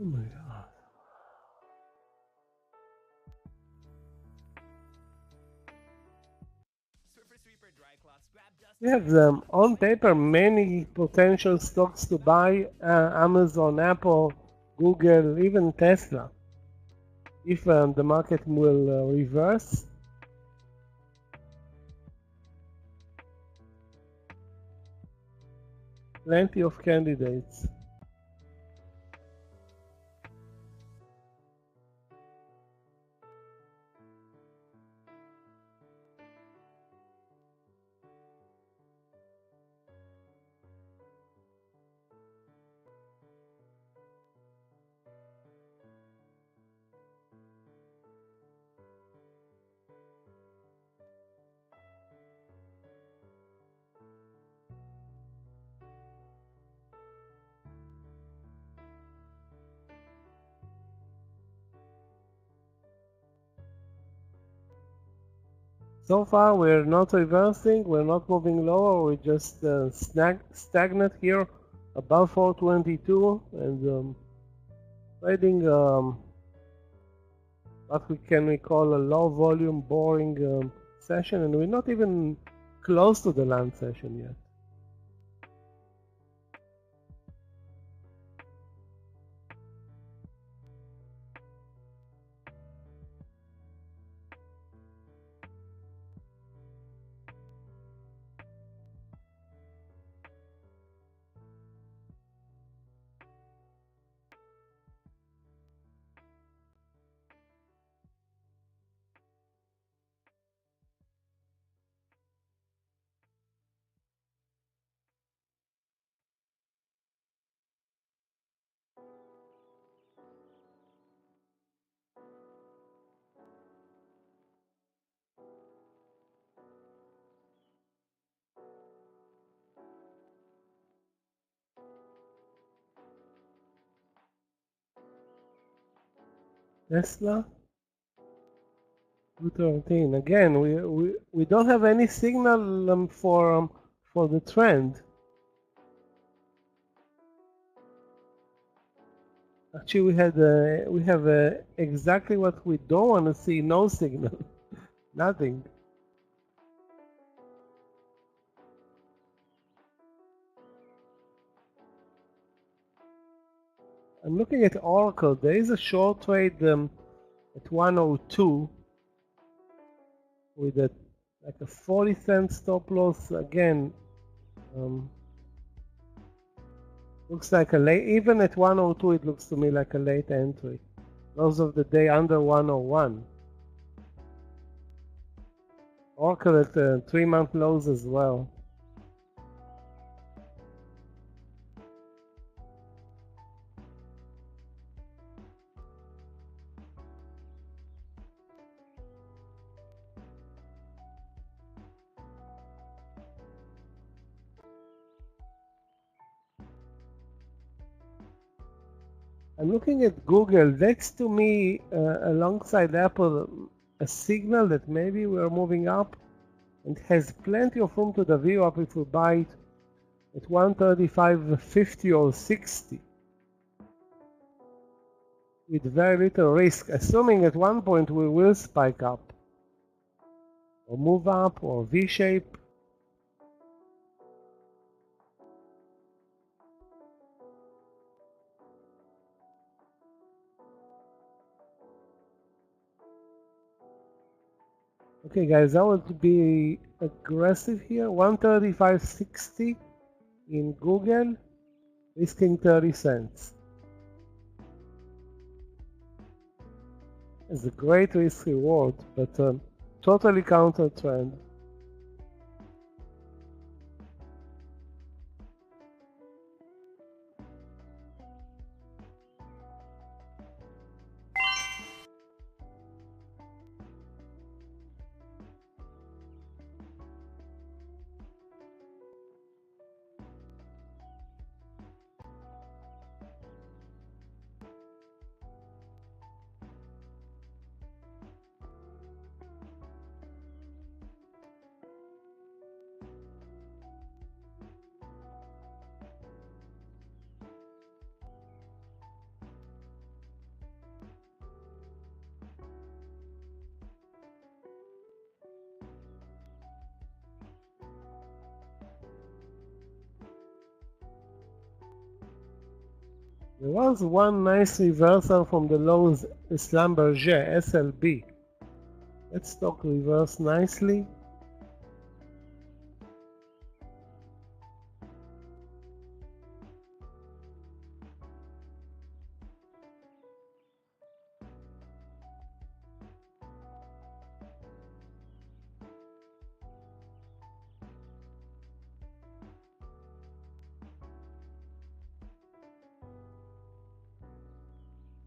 Speaker 3: Oh my God. We have on paper many potential stocks to buy: Amazon, Apple, Google, even Tesla. If the market will reverse. Plenty of candidates. So far, we're not reversing, we're not moving lower, we're just stagnant here above 422 and trading what we call a low volume, boring session, and we're not even close to the land session yet. Tesla 213. Again, we don't have any signal for the trend. Actually, we have exactly what we don't want to see. No signal, nothing. I'm looking at Oracle. There is a short trade at 102 with like a 40-cent stop loss again. Looks like a late, even at 102 it looks to me like a late entry. Close of the day under 101. Oracle at 3-month lows as well. I'm looking at Google. That's to me, alongside Apple, a signal that maybe we're moving up and has plenty of room to the view up if we buy it at 135.50 or 60 with very little risk, assuming at one point we will spike up or move up or V-shape. Okay guys, I would be aggressive here. 135.60 in Google, risking 30 cents. It's a great risk reward, but totally counter trend. There was one nice reversal from the lows, Schlumberger, SLB. Let's stock reverse nicely.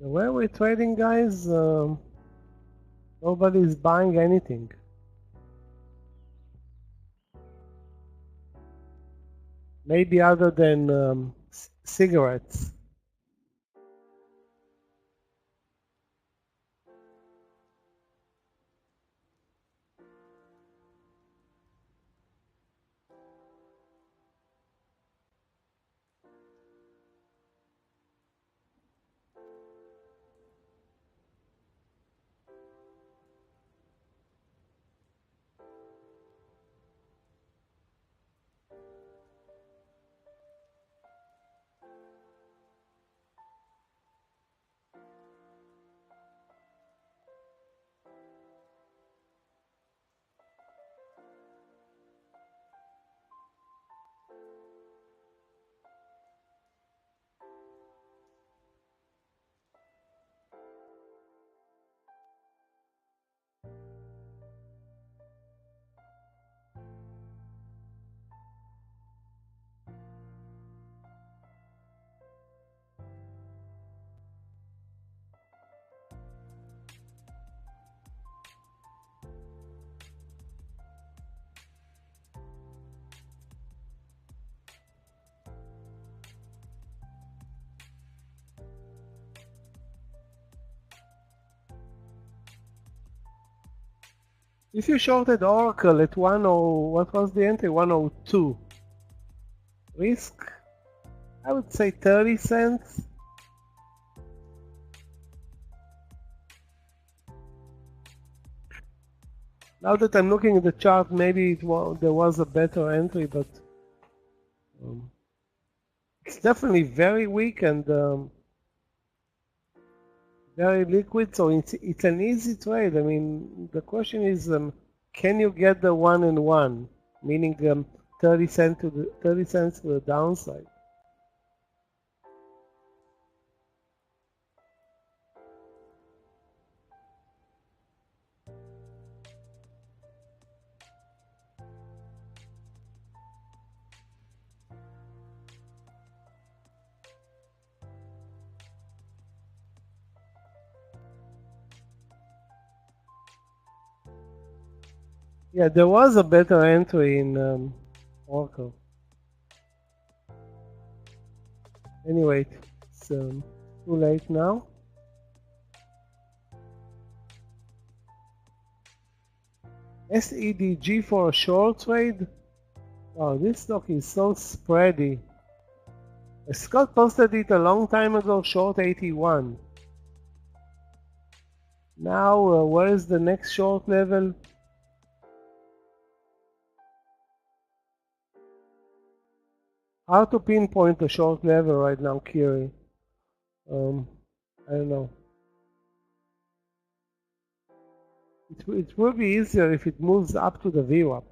Speaker 3: Where we're trading, guys, nobody's buying anything. Maybe other than cigarettes. If you shorted Oracle at 10, what was the entry? 102. Risk, I would say 30 cents. Now that I'm looking at the chart, maybe there was a better entry, but it's definitely very weak and very liquid, so it's an easy trade. I mean, the question is, can you get the 1 and 1, meaning 30 cents to the downside? Yeah, there was a better entry in Oracle. Anyway, it's too late now. SEDG for a short trade. Wow, this stock is so spready. Scott posted it a long time ago, short 81. Now, where is the next short level? How to pinpoint a short level right now, Kiri? I don't know. It will be easier if it moves up to the VWAP.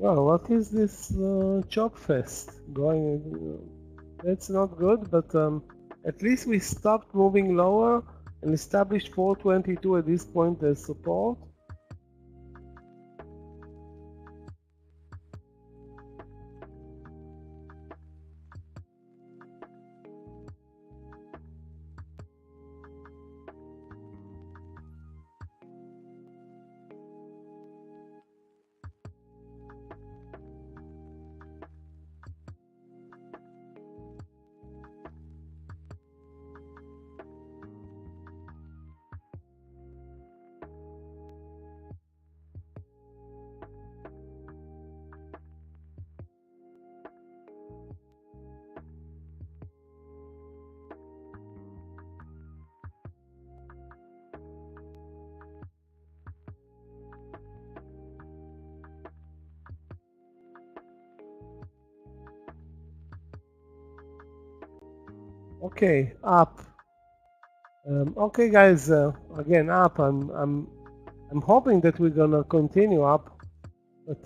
Speaker 3: Well, what is this chop fest going? That's not good, but at least we stopped moving lower and established 422 at this point as support. Okay, up. Okay, guys. Again, up. I'm hoping that we're gonna continue up, but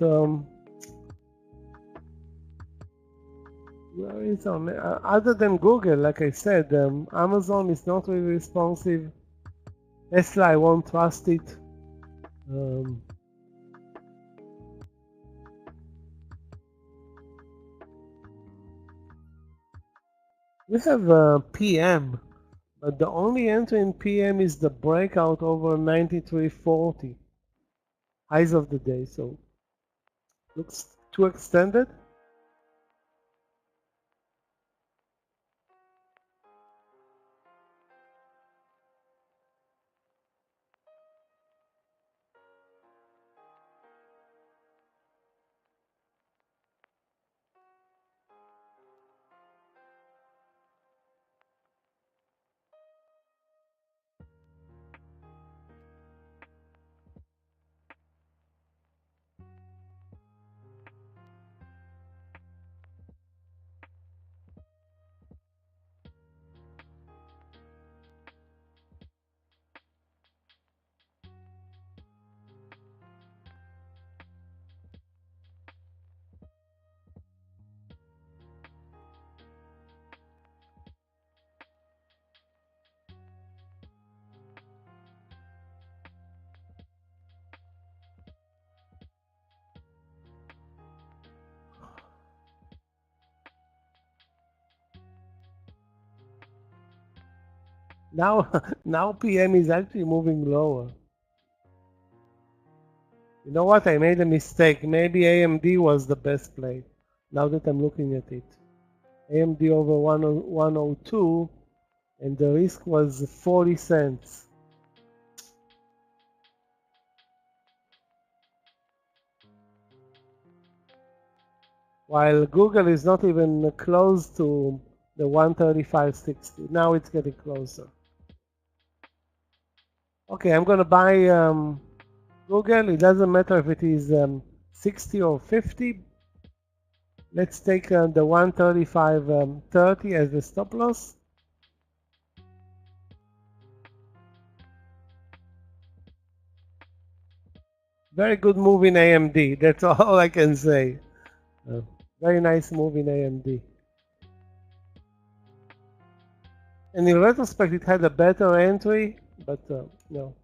Speaker 3: where is on? Other than Google, like I said, Amazon is not really responsive. Tesla, I won't trust it. We have PM, but the only entry in PM is the breakout over 93.40 highs of the day. So looks too extended. Now, now PM is actually moving lower. You know what? I made a mistake. Maybe AMD was the best play. Now that I'm looking at it, AMD over 102, and the risk was 40 cents. While Google is not even close to the 135.60. Now it's getting closer. Okay, I'm gonna buy Google. It doesn't matter if it is 60 or 50. Let's take the 135.30 as the stop loss. Very good move in AMD. That's all I can say. Very nice move in AMD. And in retrospect, it had a better entry, but no.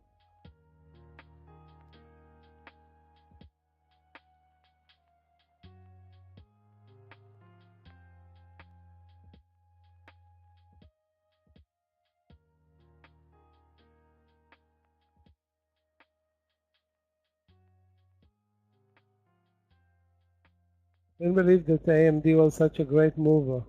Speaker 3: I can't believe that AMD was such a great mover.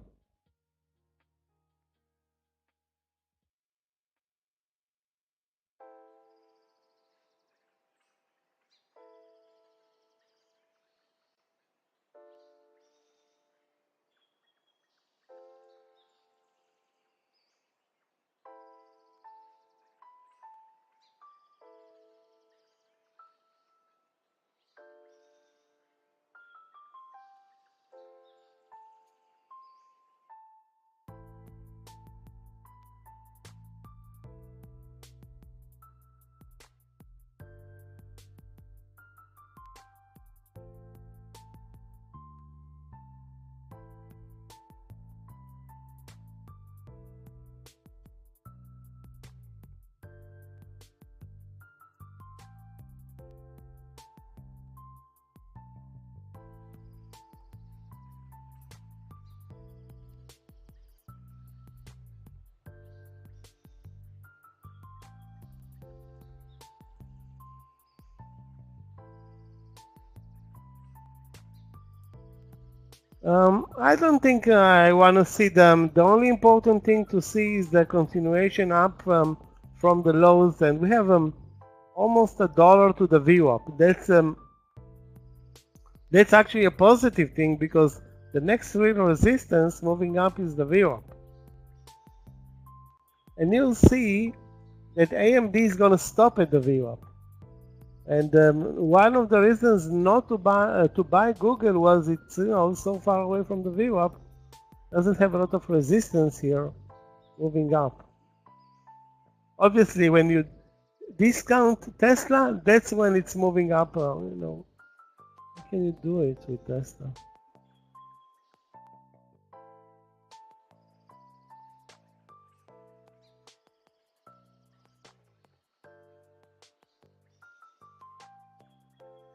Speaker 3: I don't think I want to see them. The only important thing to see is the continuation up from the lows, and we have almost $1 to the VWAP. That's actually a positive thing, because the next real resistance moving up is the VWAP. And you'll see that AMD is going to stop at the VWAP. And one of the reasons not to buy Google was it's so far away from the VWAP, doesn't have a lot of resistance here, moving up. Obviously, when you discount Tesla, that's when it's moving up. How can you do it with Tesla?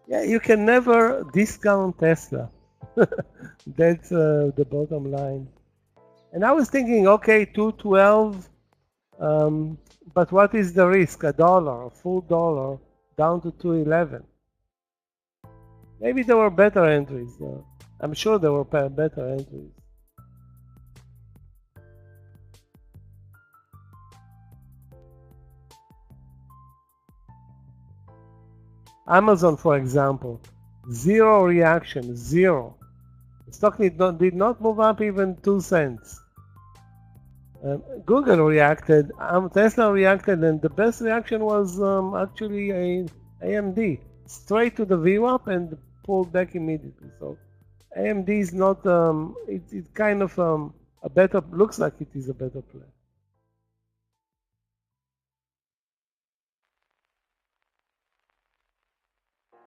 Speaker 3: Yeah, you can never discount Tesla. That's the bottom line. And I was thinking, okay, 212, but what is the risk? $1, a full dollar, down to 211. Maybe there were better entries. I'm sure there were better entries. Amazon, for example, zero reaction, zero. The stock did not move up even 2 cents. Google reacted, Tesla reacted, and the best reaction was actually AMD, straight to the VWAP and pulled back immediately. So AMD is not, it kind of a better, looks like it is a better play.